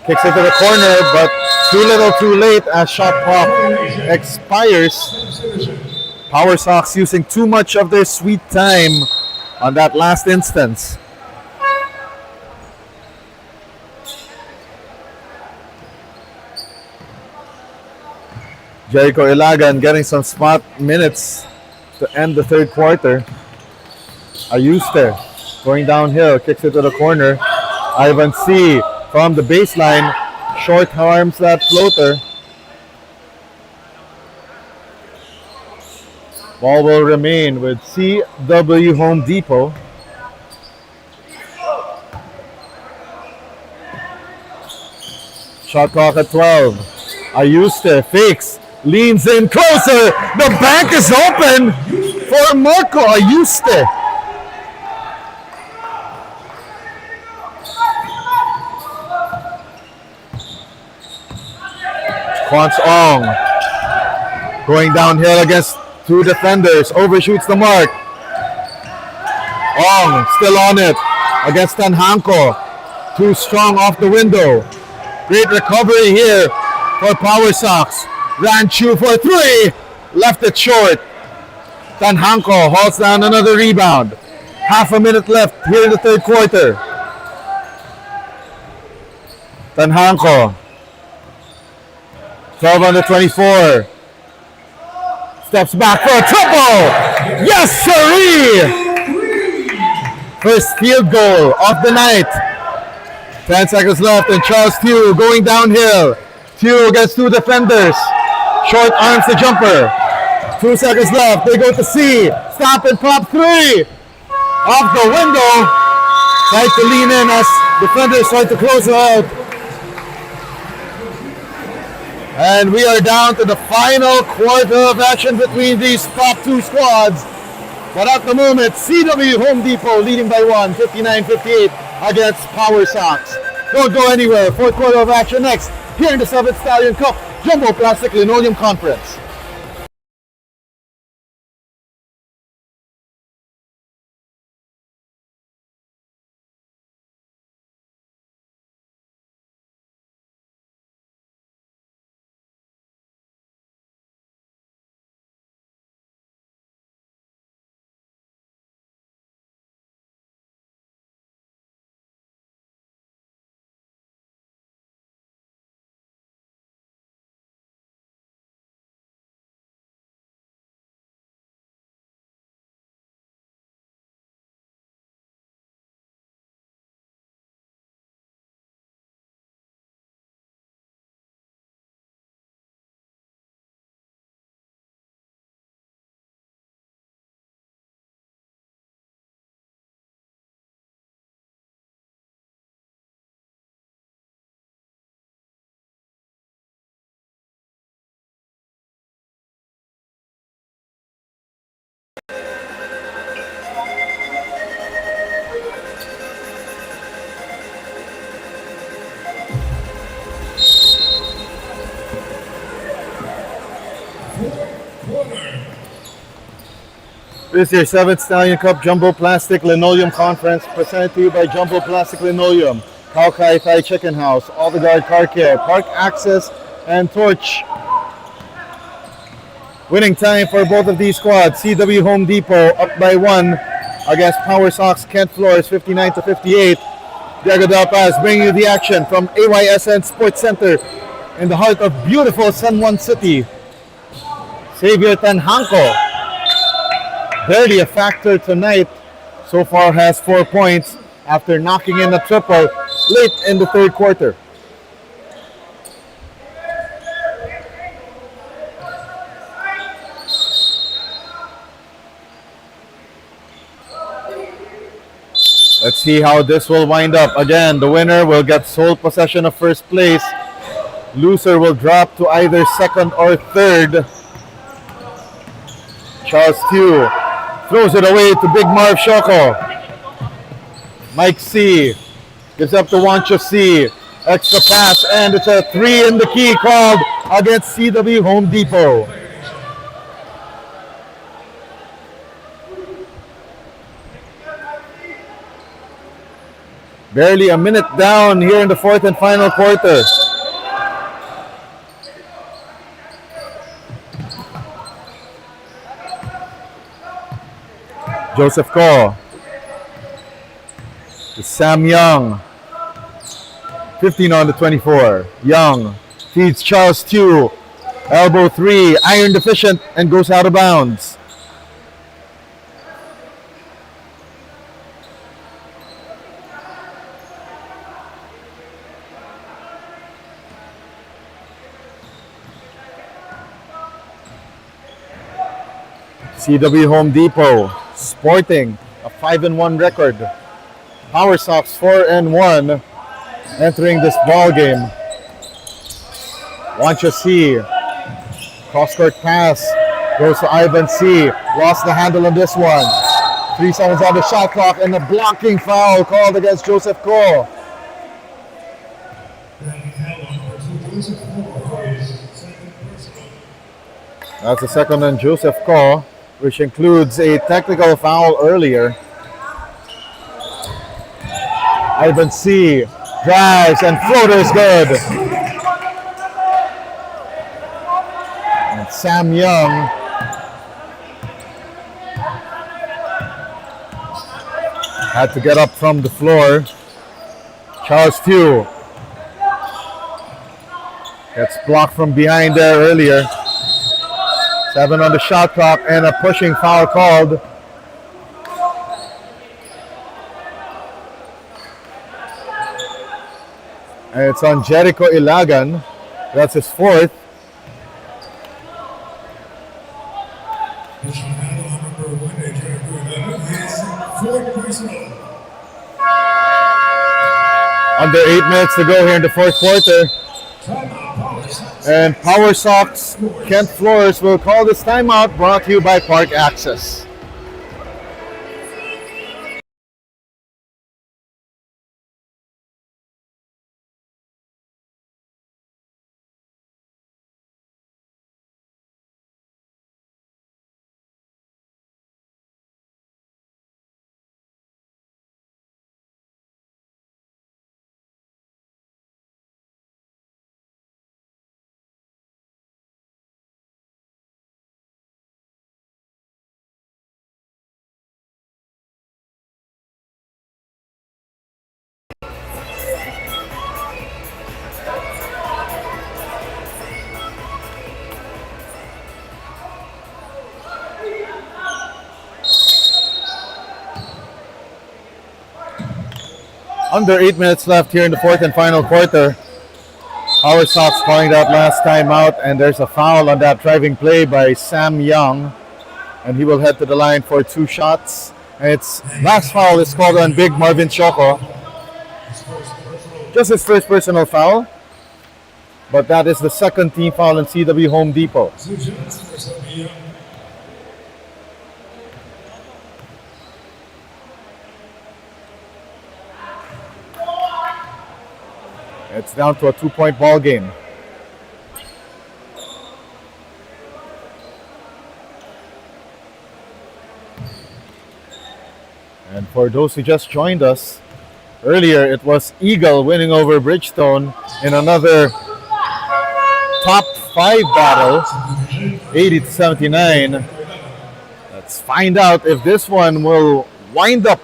Speaker 1: Kicks it to the corner, but too little too late as shot clock expires. Powersox using too much of their sweet time on that last instance. Jericho Ilagan getting some spot minutes to end the third quarter. Ayuste going downhill, kicks it to the corner. Ivan C. from the baseline, short arms that floater. Ball will remain with CW Home Depot. Shot clock at 12. Ayuste fakes, leans in closer. The bank is open for Marco Ayuste. Cons Ong going downhill against 2 defenders, overshoots the mark. Ong still on it against Tanhanko. Too strong off the window. Great recovery here for Powersox. Ranchu for 3. Left it short. Tanhanko hauls down another rebound. Half a minute left here in the third quarter. Tanhanko. 12 under 24. Steps back for a triple. Yes, sirree! First field goal of the night. 10 seconds left and Charles Tew going downhill. Tew against 2 defenders. Short arms the jumper. 2 seconds left. They go to C. Stop and pop 3. Off the window. Tried to lean in as defenders tried to close her out. And we are down to the final quarter of action between these top two squads. But at the moment, CW Home Depot leading by 1, 59-58 against Powersox. Don't go anywhere. Fourth quarter of action next here in the 7th Stallion Cup Jumbo Plastic Linoleum Conference. This is your 7th Stallion Cup Jumbo Plastic Linoleum Conference presented to you by Jumbo Plastic Linoleum, Kaukai Thai Chicken House, All the Guard Car Care, Park Access, and Torch. Winning time for both of these squads. CW Home Depot up by 1 against Powersox Kent Floors 59-58. Diego Del Paz bringing you the action from AYSN Sports Center in the heart of beautiful San Juan City. Xavier Tanhanco, barely a factor tonight, so far has 4 points after knocking in a triple late in the third quarter. Let's see how this will wind up. Again, the winner will get sole possession of first place. Loser will drop to either second or third. Charles Tew throws it away to Big Marv Shoko. Mike C gives up to Wancho C. Extra pass, and it's a 3 in the key called against CW Home Depot. Barely a minute down here in the fourth and final quarter. Joseph Ko to Sam Young. 15 on the 24. Young feeds Charles Tew. Elbow 3, iron deficient, and goes out of bounds. CW Home Depot sporting a 5-1 record. Powersox 4-1 entering this ball game. Wancho C. Cross-court pass goes to Ivan C. Lost the handle on this one. 3 seconds on the shot clock and a blocking foul called against Joseph Ko. That's the second on Joseph Ko, which includes a technical foul earlier. Ivan C. drives and floater is good. And Sam Young had to get up from the floor. Charles Tew gets blocked from behind there earlier. 7 on the shot clock and a pushing foul called. And it's on Jericho Ilagan. That's his 4th. Under 8 minutes to go here in the fourth quarter. And Powersox Kent Flores will call this timeout, brought to you by Park Access. Under 8 minutes left here in the fourth and final quarter. Powersox calling that last time out, and there's a foul on that driving play by Sam Young, and he will head to the line for 2 shots. And its last foul is called on Big Marvin Choco. Just his first personal foul, but that is the second team foul in CW Home Depot. It's down to a 2-point ball game. And for those who just joined us, earlier it was Eagle winning over Bridgestone in another top 5 battle, 80-79. Let's find out if this one will wind up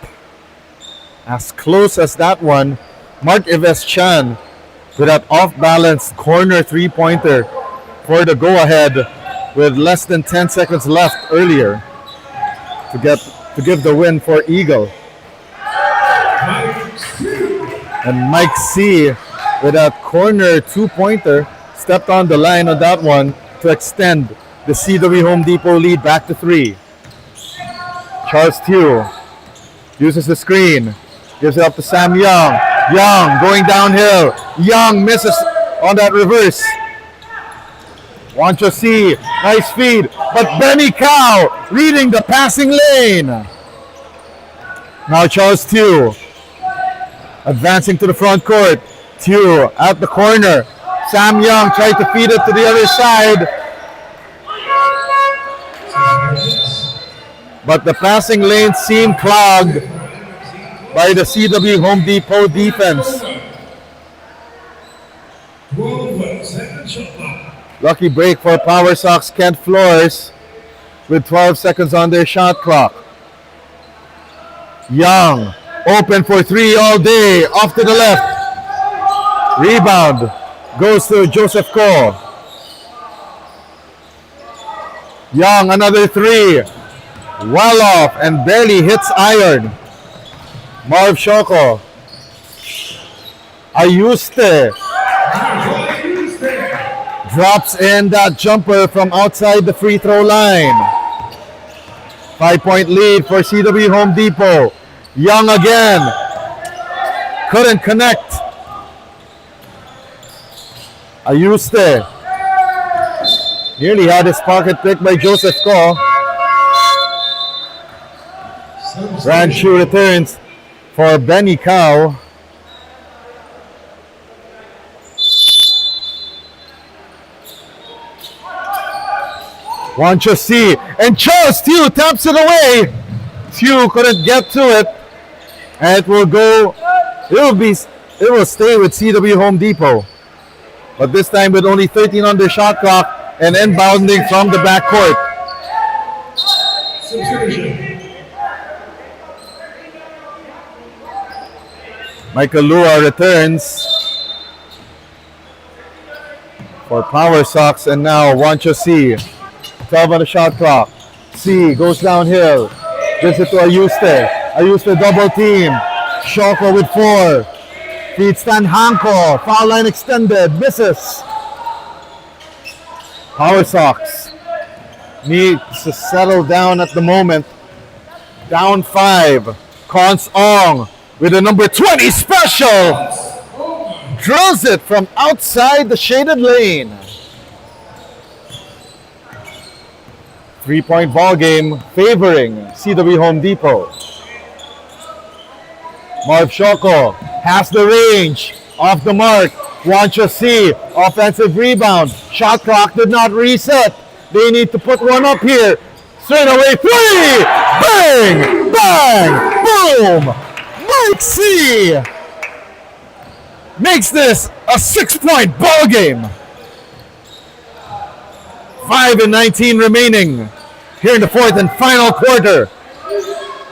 Speaker 1: as close as that one. Mark Yves Chan with that off-balance corner 3-pointer for the go-ahead with less than 10 seconds left earlier to give the win for Eagle. And Mike C with that corner 2-pointer stepped on the line on that one to extend the CW Home Depot lead back to 3. Charles Tew uses the screen, gives it up to Sam Young. Young going downhill. Young misses on that reverse. Wancho C, nice feed, but Benny Cow reading the passing lane. Now Charles Tew advancing to the front court. Tew at the corner. Sam Young tried to feed it to the other side, but the passing lane seemed clogged by the CW Home Depot defense. Lucky break for Powersox Kent Flores with 12 seconds on their shot clock. Young open for 3 all day, off to the left. Rebound goes to Joseph Ko. Young another 3. Well off and barely hits iron. Marv Choco. Ayuste drops in that jumper from outside the free throw line. 5-point lead for CW Home Depot. Young again. Couldn't connect. Ayuste nearly had his pocket picked by Joseph Ko. Ranchu returns for Benny Cow. Wancho C and Charles Tew taps it away. Tew couldn't get to it, and it will stay with CW Home Depot, but this time with only 13 on the shot clock and inbounding from the backcourt. Michael Lua returns for Powersox, and now Wancho C. 12 on the shot clock. C goes downhill. Gives it to Ayuste. Ayuste double team. Choco with 4. Feed Stan Hanko. Foul line extended. Misses. Powersox needs to settle down at the moment. Down 5. Cons Ong with a number 20 special. Drills it from outside the shaded lane. 3-point ball game favoring CW Home Depot. Marv Shoko has the range, off the mark. Wancha C, offensive rebound. Shot clock did not reset. They need to put one up here. Straight away three! Bang! Bang! Boom! Mike C makes this a 6-point ball game. 5:19 remaining here in the fourth and final quarter.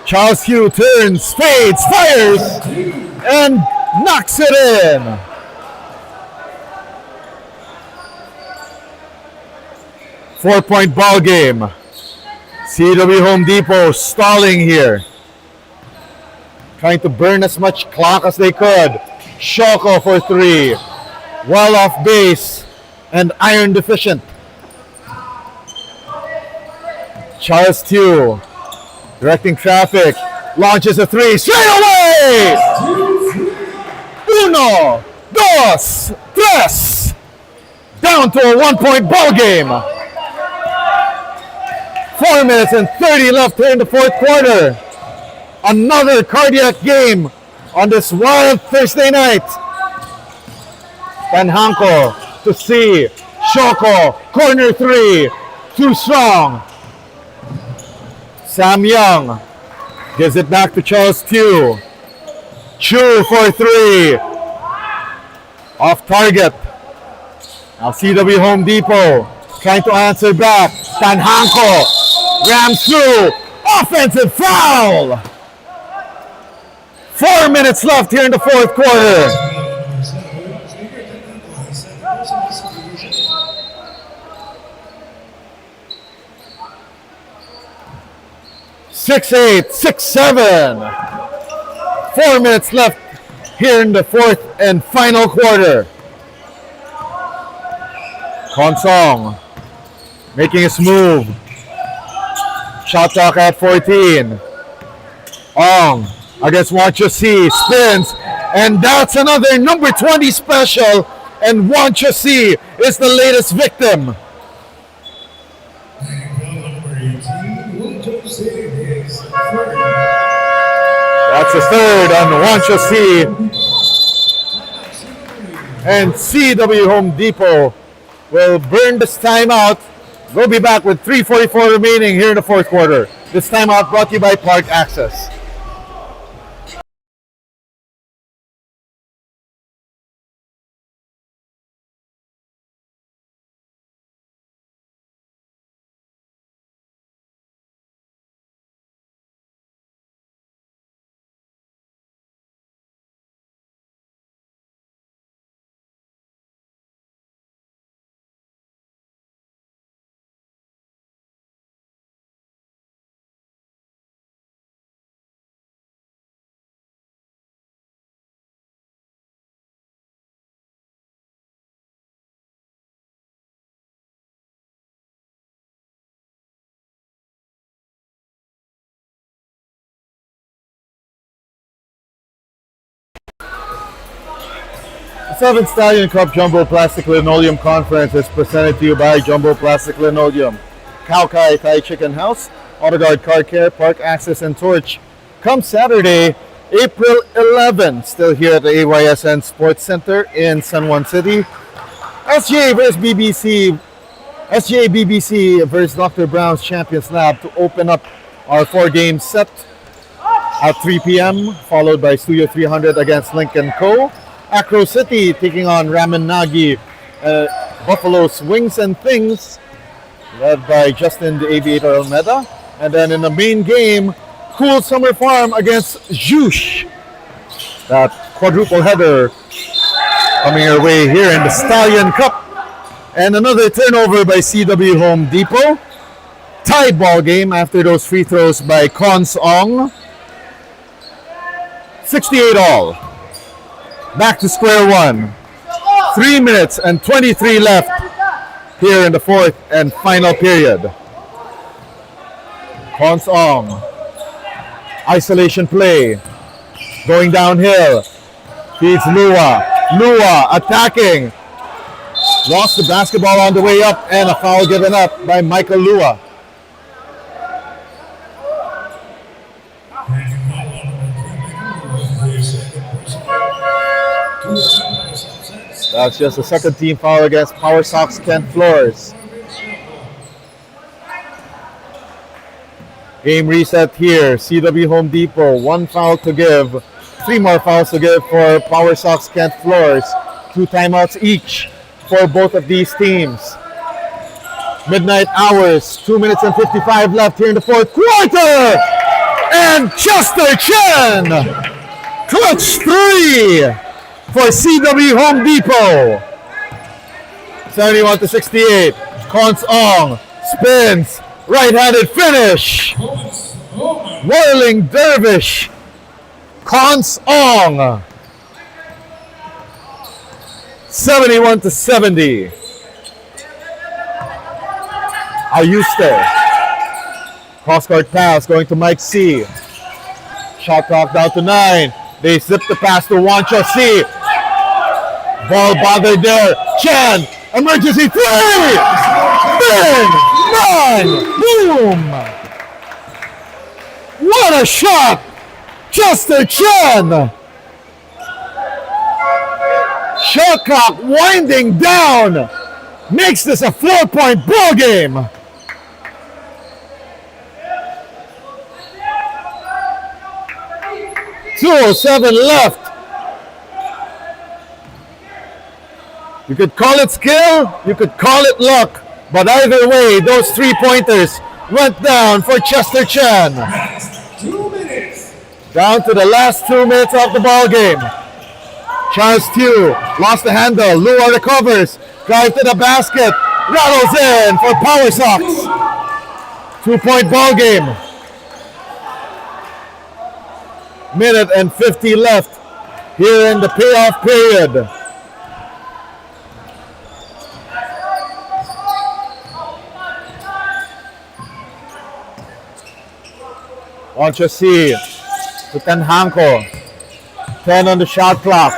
Speaker 1: Charles Hugh turns, fades, fires, and knocks it in. Four-point ball game. CW Home Depot stalling here. Trying to burn as much clock as they could. Shoko for three. Well off base and iron deficient. Charles Hugh directing traffic. Launches a three. Straight away! Uno, dos, tres. Down to a 1-point ball game. 4 minutes and 30 left here in the fourth quarter. Another cardiac game on this wild Thursday night. Tanhanko to C. Shoko, corner three. Too strong. Sam Young gives it back to Charles Tew. Chu for three. Off target. Now CW Home Depot trying to answer back. Tanhanko rams through. Offensive foul. 4 minutes left here in the fourth quarter. Six, 8, 6, 7. 4 minutes left here in the fourth and final quarter. Konsong making his move. Shot clock at 14. Ong against Wancha C. Spins. And that's another number 20 special. And Wancha C is the latest victim. That's the third on Wancha C. And CW Home Depot will burn this timeout. We'll be back with 3:44 remaining here in the fourth quarter. This timeout brought to you by Park Access. The 7th Stallion Cup Jumbo Plastic Linoleum Conference is presented to you by Jumbo Plastic Linoleum, Kaukai Thai Chicken House, AutoGuard Car Care, Park Access, and Torch. Come Saturday, April 11, still here at the AYSN Sports Center in San Juan City. SGA versus BBC, SGA BBC versus Dr. Brown's Champions Lab to open up our 4-game set at 3 p.m., followed by Studio 300 against Lincoln Co. Acro City taking on Ramen Nagi, Buffalo's Wings and Things, led by Justin the Aviator Almeida. And then in the main game, Cool Summer Farm against Jush. That quadruple header coming your way here in the Stallion Cup. And another turnover by CW Home Depot. Tied ball game after those free throws by Cons Ong. 68 all. Back to square one. 3 minutes and 23 left here in the fourth and final period. Cons Ong. Isolation play. Going downhill. Feeds Lua. Lua attacking. Lost the basketball on the way up and a foul given up by Michael Lua. That's just the second team foul against Powersox Kent Floors. Game reset here. CW Home Depot, 1 foul to give. 3 more fouls to give for Powersox Kent Floors. 2 timeouts each for both of these teams. Midnight hours, 2 minutes and 55 left here in the fourth quarter. And Chester Chen, clutch 3 for CW Home Depot. 71-68. Cons Ong spins, right-handed finish. Whirling Dervish. Cons Ong. 71-70. Ayuste. Cross-court pass going to Mike C. Shot clock down to 9. They zip the pass to Wancho C. Ball bothered there. Chen. Emergency 3. Bang. 9. Boom. What a shot. Chester Chen. Shot clock winding down. Makes this a 4-point ball game. .207 left. You could call it skill, you could call it luck, but either way, those 3-pointers went down for Chester Chen.
Speaker 2: 2 minutes.
Speaker 1: Down to the last 2 minutes of the ball game. Charles Tew lost the handle. Lua recovers. Drive to the basket. Rattles in for Powersox. 2-point ball game. Minute and 50 left here in the payoff period. Wancho C to Tanhanko. 10 on the shot clock.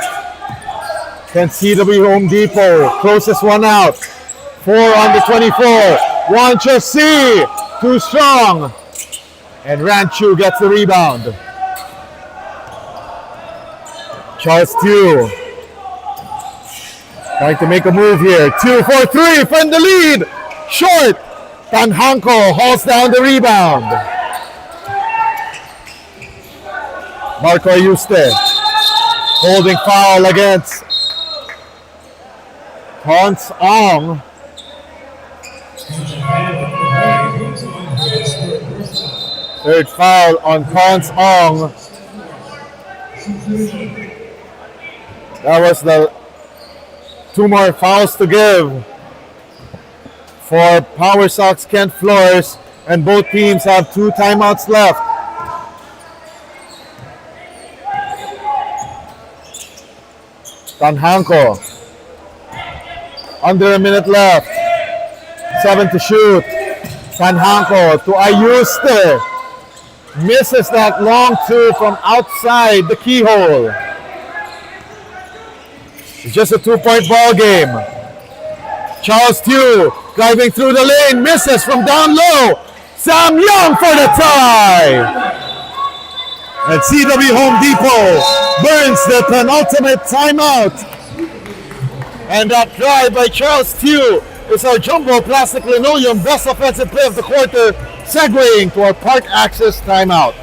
Speaker 1: Can CW Home Depot closest one out. 4 on the 24. Wancho C too strong. And Ranchu gets the rebound. Charles Tew trying to make a move here. 2 for 3 from the lead. Short. Tanhanko hauls down the rebound. Marco Ayuste holding foul against Cons Ong. Third foul on Cons Ong. That was the 2 more fouls to give for Powersox Kent Floors, and both teams have 2 timeouts left. Tanhanko, under a minute left, 7 to shoot. Tanhanko to Ayuste, misses that long 2 from outside the keyhole. It's just a 2-point ball game. Charles Tew driving through the lane, misses from down low. Sam Young for the tie. And CW Home Depot burns the penultimate timeout. And that drive by Charles Tew is our Jumbo Plastic Linoleum best offensive play of the quarter, segueing to our Park Access timeout.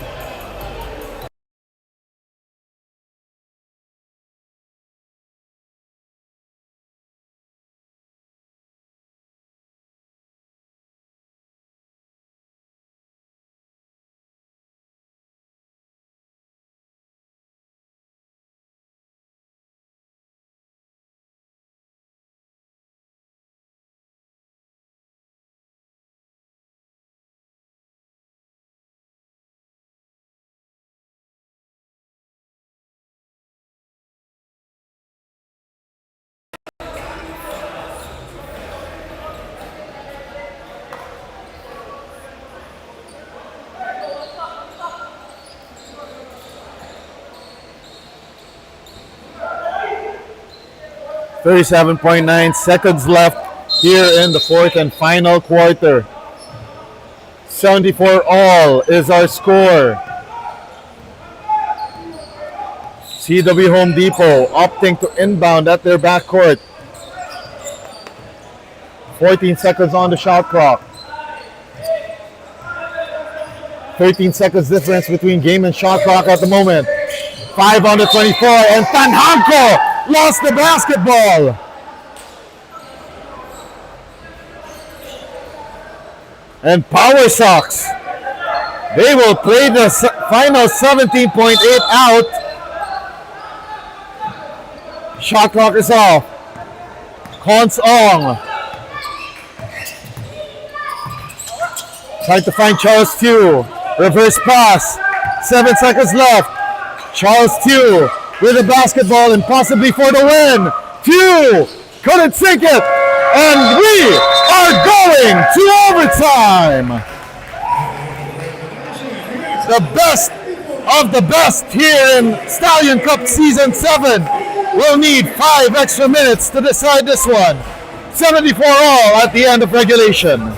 Speaker 1: .9 seconds left here in the fourth and final quarter. 74 all is our score. CW Home Depot opting to inbound at their backcourt. 14 seconds on the shot clock. 13 seconds difference between game and shot clock at the moment. 5 on the 24, and Tanhanko lost the basketball. And Powersox, they will play the final 17.8 out. Shot clock is off. Cons Ong trying to find Charles Tew. Reverse pass. 7 seconds left. Charles Tew with the basketball and possibly for the win. Tew couldn't sink it. And we are going to overtime. The best of the best here in Stallion Cup Season 7 will need 5 extra minutes to decide this one. 74 all at the end of regulation.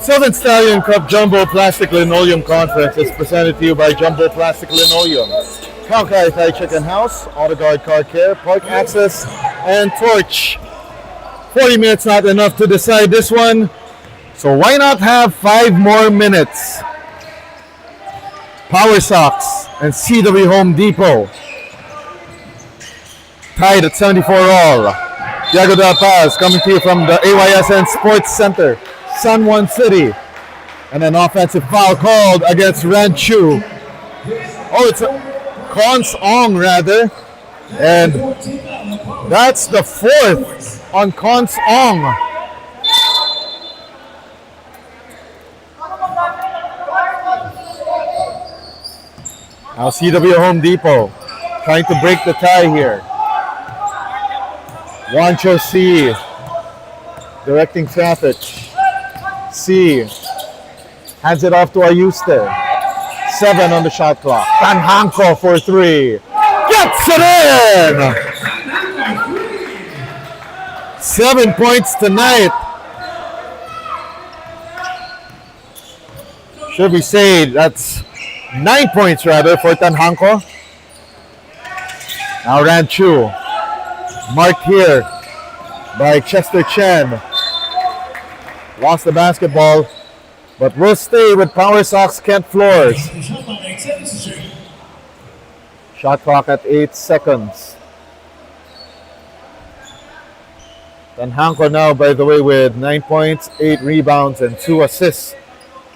Speaker 1: Southern Stallion Cup Jumbo Plastic Linoleum Conference is presented to you by Jumbo Plastic Linoleum, Kaukai Thai Chicken House, Auto Guard Car Care, Park Access, and Torch. 40 minutes not enough to decide this one, so why not have 5 more minutes? Powersox and CW Home Depot tied at 74 all. Diego Del Paz coming to you from the AYSN Sports Center, San Juan City, and an offensive foul called against Ranchu. Oh, it's a Cons Ong rather, and that's the 4th on Cons Ong. Now CW Home Depot trying to break the tie here. Wancho C directing traffic. C hands it off to Ayuste. 7 on the shot clock. Tanhanko for 3. Gets it in! 7 points tonight. Should we say that's 9 points rather for Tanhanko. Now Ranchu. Marked here by Chester Chen. Lost the basketball, but will stay with Powersox Kent Floors. Shot clock at 8 seconds. Tanhanko now, by the way, with 9 points, 8 rebounds, and 2 assists.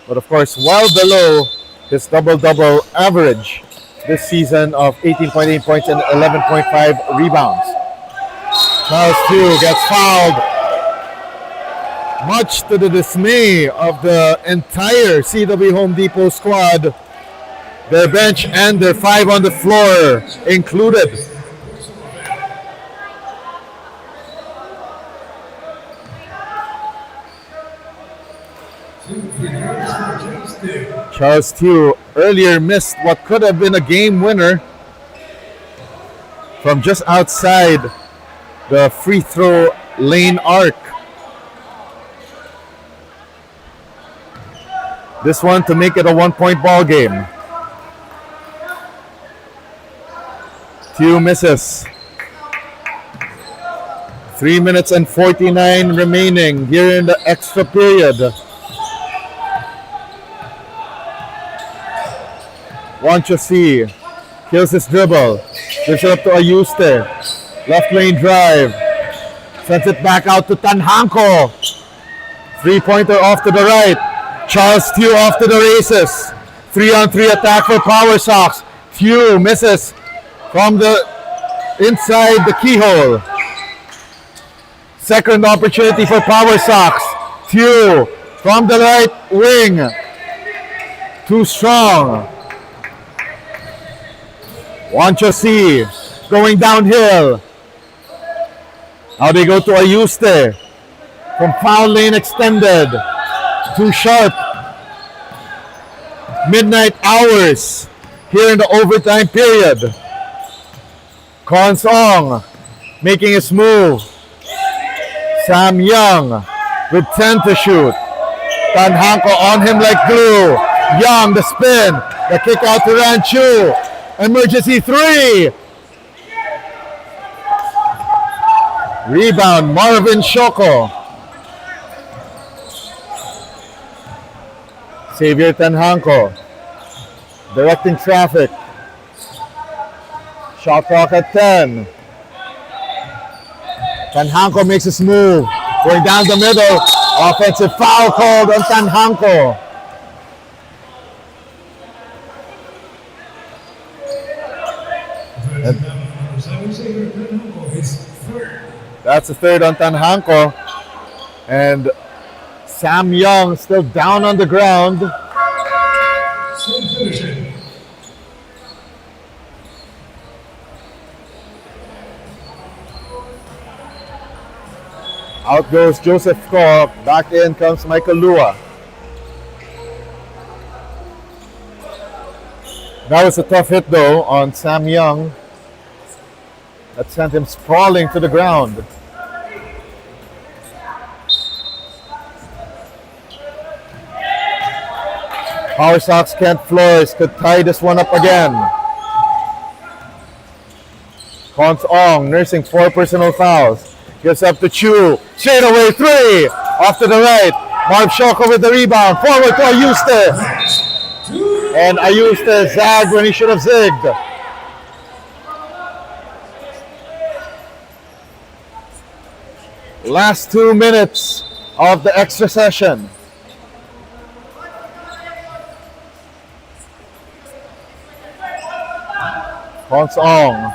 Speaker 1: But of course, well below his double-double average this season of 18.8 points and 11.5 rebounds. Charles Tew gets fouled, much to the dismay of the entire CW Home Depot squad. Their bench and their 5 on the floor included. Charles Tew earlier missed what could have been a game winner from just outside the free throw lane arc. This one to make it a 1-point ball game. Tew misses. 3 minutes and 49 remaining here in the extra period. Wancho C Kills his dribble. Gives it up to Ayuste. Left lane drive. Sends it back out to Tanhanko. 3-pointer off to the right. Charles Tew off to the races. 3-on-3 attack for Powersox. Tew misses from the inside the keyhole. Second opportunity for Powersox. Tew from the right wing. Too strong. Wanchosi going downhill. Now they go to Ayuste. From foul lane extended. Too sharp. Midnight hours here in the overtime period. Konsong making his move. Sam Young with 10 to shoot. Tanhanko on him like glue. Young, the spin. The kick out to Ranchu. Emergency three. Rebound, Marvin Shoko. Xavier Tanhanko directing traffic. Shot clock at 10. Tanhanko makes his move. Going down the middle. Offensive foul called on Tanhanko. That's the third on Tanhanko. And Sam Young still down on the ground. Out goes Joseph Koch. Back in comes Michael Lua. That was a tough hit though on Sam Young. That sent him sprawling to the ground. Powersox Kent Flores could tie this one up again. Kons Ong nursing 4 personal fouls. Gives up to Chu. Straight away three. Off to the right. Marv Shoko with the rebound. Forward to Ayuste. And Ayuste zagged when he should have zigged. Last 2 minutes of the extra session. Kons Ong.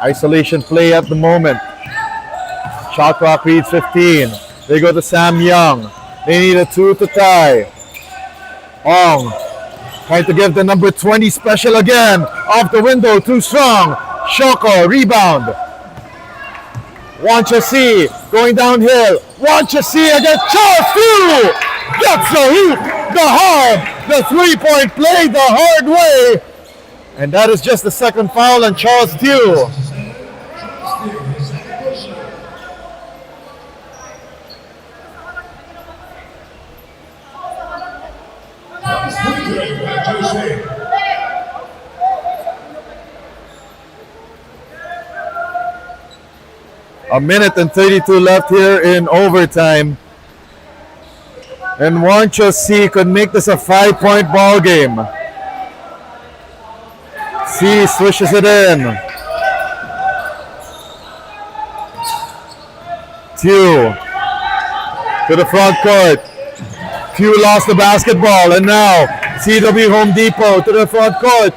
Speaker 1: Isolation play at the moment. Shot clock reads 15. They go to Sam Young. They need a 2 to tie. Ong trying to give the number 20 special again. Off the window, too strong. Shoko, rebound. Wanchosi going downhill. Wanchosi against Charles Tew. Gets the hoop, the 3-point play the hard way. And that is just the second foul on Charles Tew. A minute and 32 left here in overtime. And Wanchosi could make this a 5-point ball game. C swishes it in. Tew to the front court. Tew lost the basketball, and now CW Home Depot to the front court.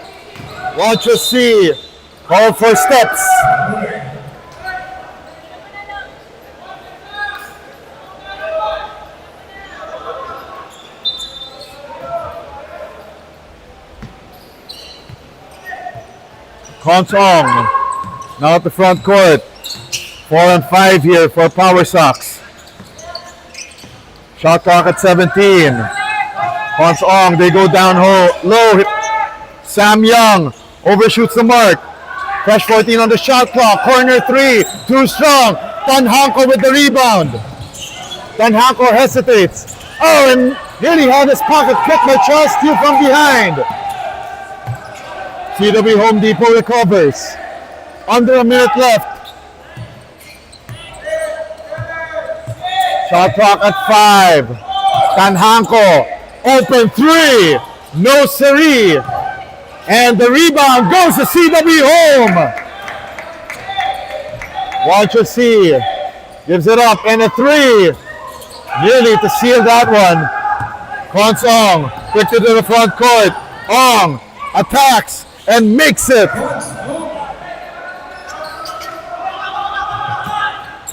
Speaker 1: Wanchosi called for steps. Kons Ong now at the front court. 4-on-5 here for Powersox. Shot clock at 17. Kons Ong, they go down low. Sam Young overshoots the mark. Fresh 14 on the shot clock. Corner 3, too strong. Tanhanko with the rebound. Tanhanko hesitates. Oh, and nearly had his pocket picked by Charles Tew from behind. CW Home Depot recovers. Under a minute left. Shot clock at 5. Tanhanko, open 3. No siree. And the rebound goes to CW home. Watch us see. Gives it up and a three. Nearly to seal that one. Kons Ong quick to the front court. Ong attacks and makes it.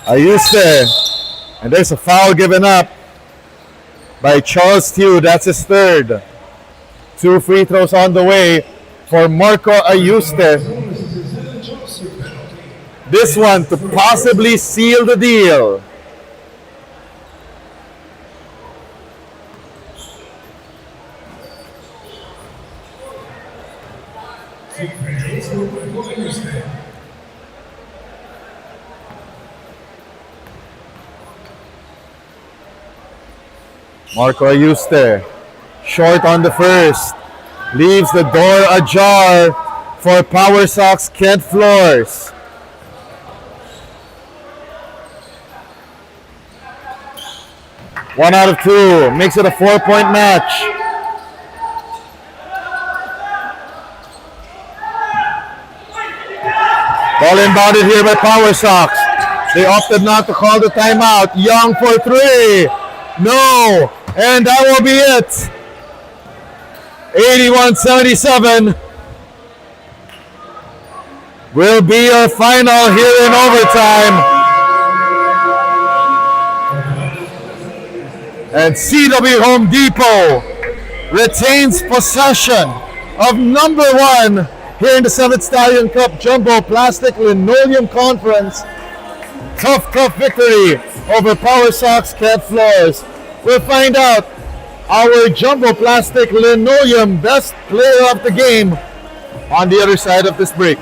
Speaker 1: Ayuste. And there's a foul given up by Charles Tew. That's his third. 2 free throws on the way for Marco Ayuste. This one to possibly seal the deal. Marco Ayuste, short on the first, leaves the door ajar for Powersox Kent Flores. One out of two, makes it a 4-point match. Ball inbounded here by Powersox. They opted not to call the timeout. Young for three. No, and that will be it. 81-77 will be our final here in overtime. And CW Home Depot retains possession of number one here in the 7th Stallion Cup Jumbo Plastic Linoleum Conference. Tough victory over Powersox Kent Flores. We'll find out our Jumbo Plastic Linoleum best player of the game on the other side of this break.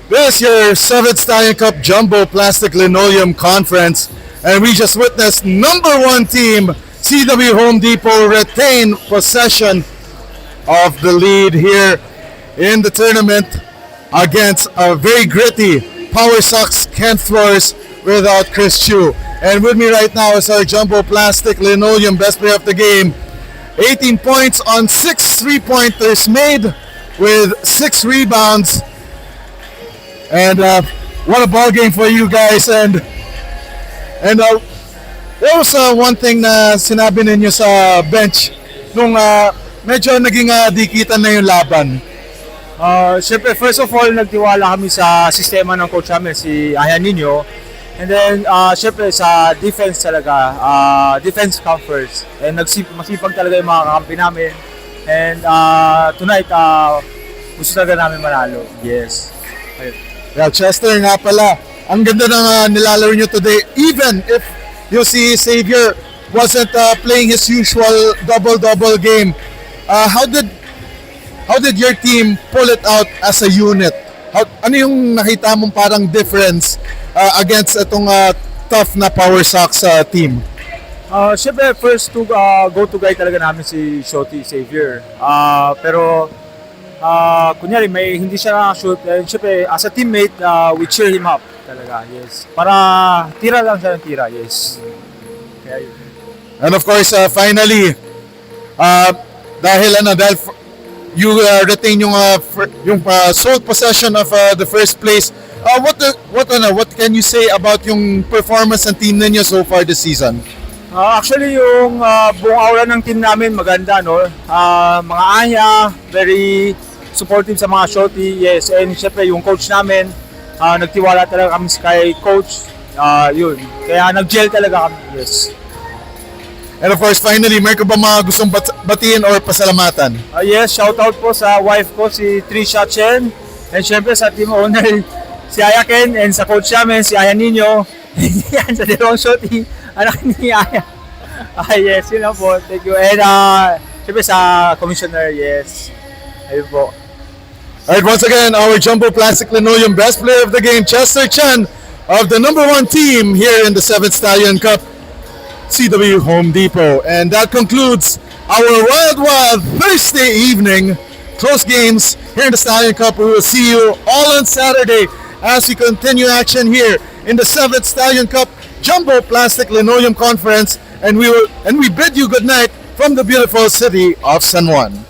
Speaker 1: This is your 7th Stallion Cup Jumbo Plastic Linoleum Conference, and we just witnessed number one team, CW Home Depot, retain possession of the lead here in the tournament against a very gritty Powersox Kent Flores without Chris Chu. And with me right now is our Jumbo Plastic Linoleum best player of the game. 18 points on 6 3-pointers made with 6 rebounds. And what a ball game for you guys. And there was one thing na sinabi ninyo sa bench nung medyo naging dikitan na yung laban.
Speaker 3: Siyempre, first of all, nagtiwala kami sa sistema ng coach namin, si Ayanino. And then, siyempre, sa defense talaga, defense come first. And masipag talaga yung mga kakampi namin. And tonight, gusto talaga namin manalo. Yes.
Speaker 1: Yeah, Chester nga pala. Ang ganda ng nilalaro nyo today. Even if you see Xavier wasn't playing his usual double-double game, how did your team pull it out as a unit? Ano yung nakita mong parang difference against itong tough na Powersox team?
Speaker 3: Siyempre, first to go-to guy talaga namin si Shoti Xavier. Pero, kunyari, may hindi siya nakashoot. Siyempre, as a teammate, we cheer him up talaga, yes. Para tira lang siya ng tira, yes. Kaya yun.
Speaker 1: And of course, finally, dahil you retain yung sole possession of the first place. What can you say about yung performance ng team ninyo so far this season?
Speaker 3: Actually, yung buong aura ng team namin maganda, no? Mga anya, very supportive sa mga shorty, yes. And syempre, yung coach namin, nagtiwala talaga kami kay coach, yun. Kaya nag-gel talaga kami, yes.
Speaker 1: And of course, finally, may ka ba mga gustong batiin or pasalamatan?
Speaker 3: Yes, shoutout po sa wife ko, si Trisha Chen. And syempre sa team owner, si Aya Ken. And sa coach namin, si Aya Nino. Yan, sa dalawang shorty, anak ni Aya. Yes, yun lang po. Thank you. And syempre sa commissioner, yes. Ayun po.
Speaker 1: Alright, once again, our Jumbo Plastic Linoleum best player of the game, Chester Chen, of the #1 team here in the 7th Stallion Cup, CW Home Depot. And that concludes our Wild Thursday evening close games here in the Stallion Cup. We will see you all on Saturday as we continue action here in the 7th Stallion Cup Jumbo Plastic Linoleum Conference. And we bid you good night from the beautiful city of San Juan.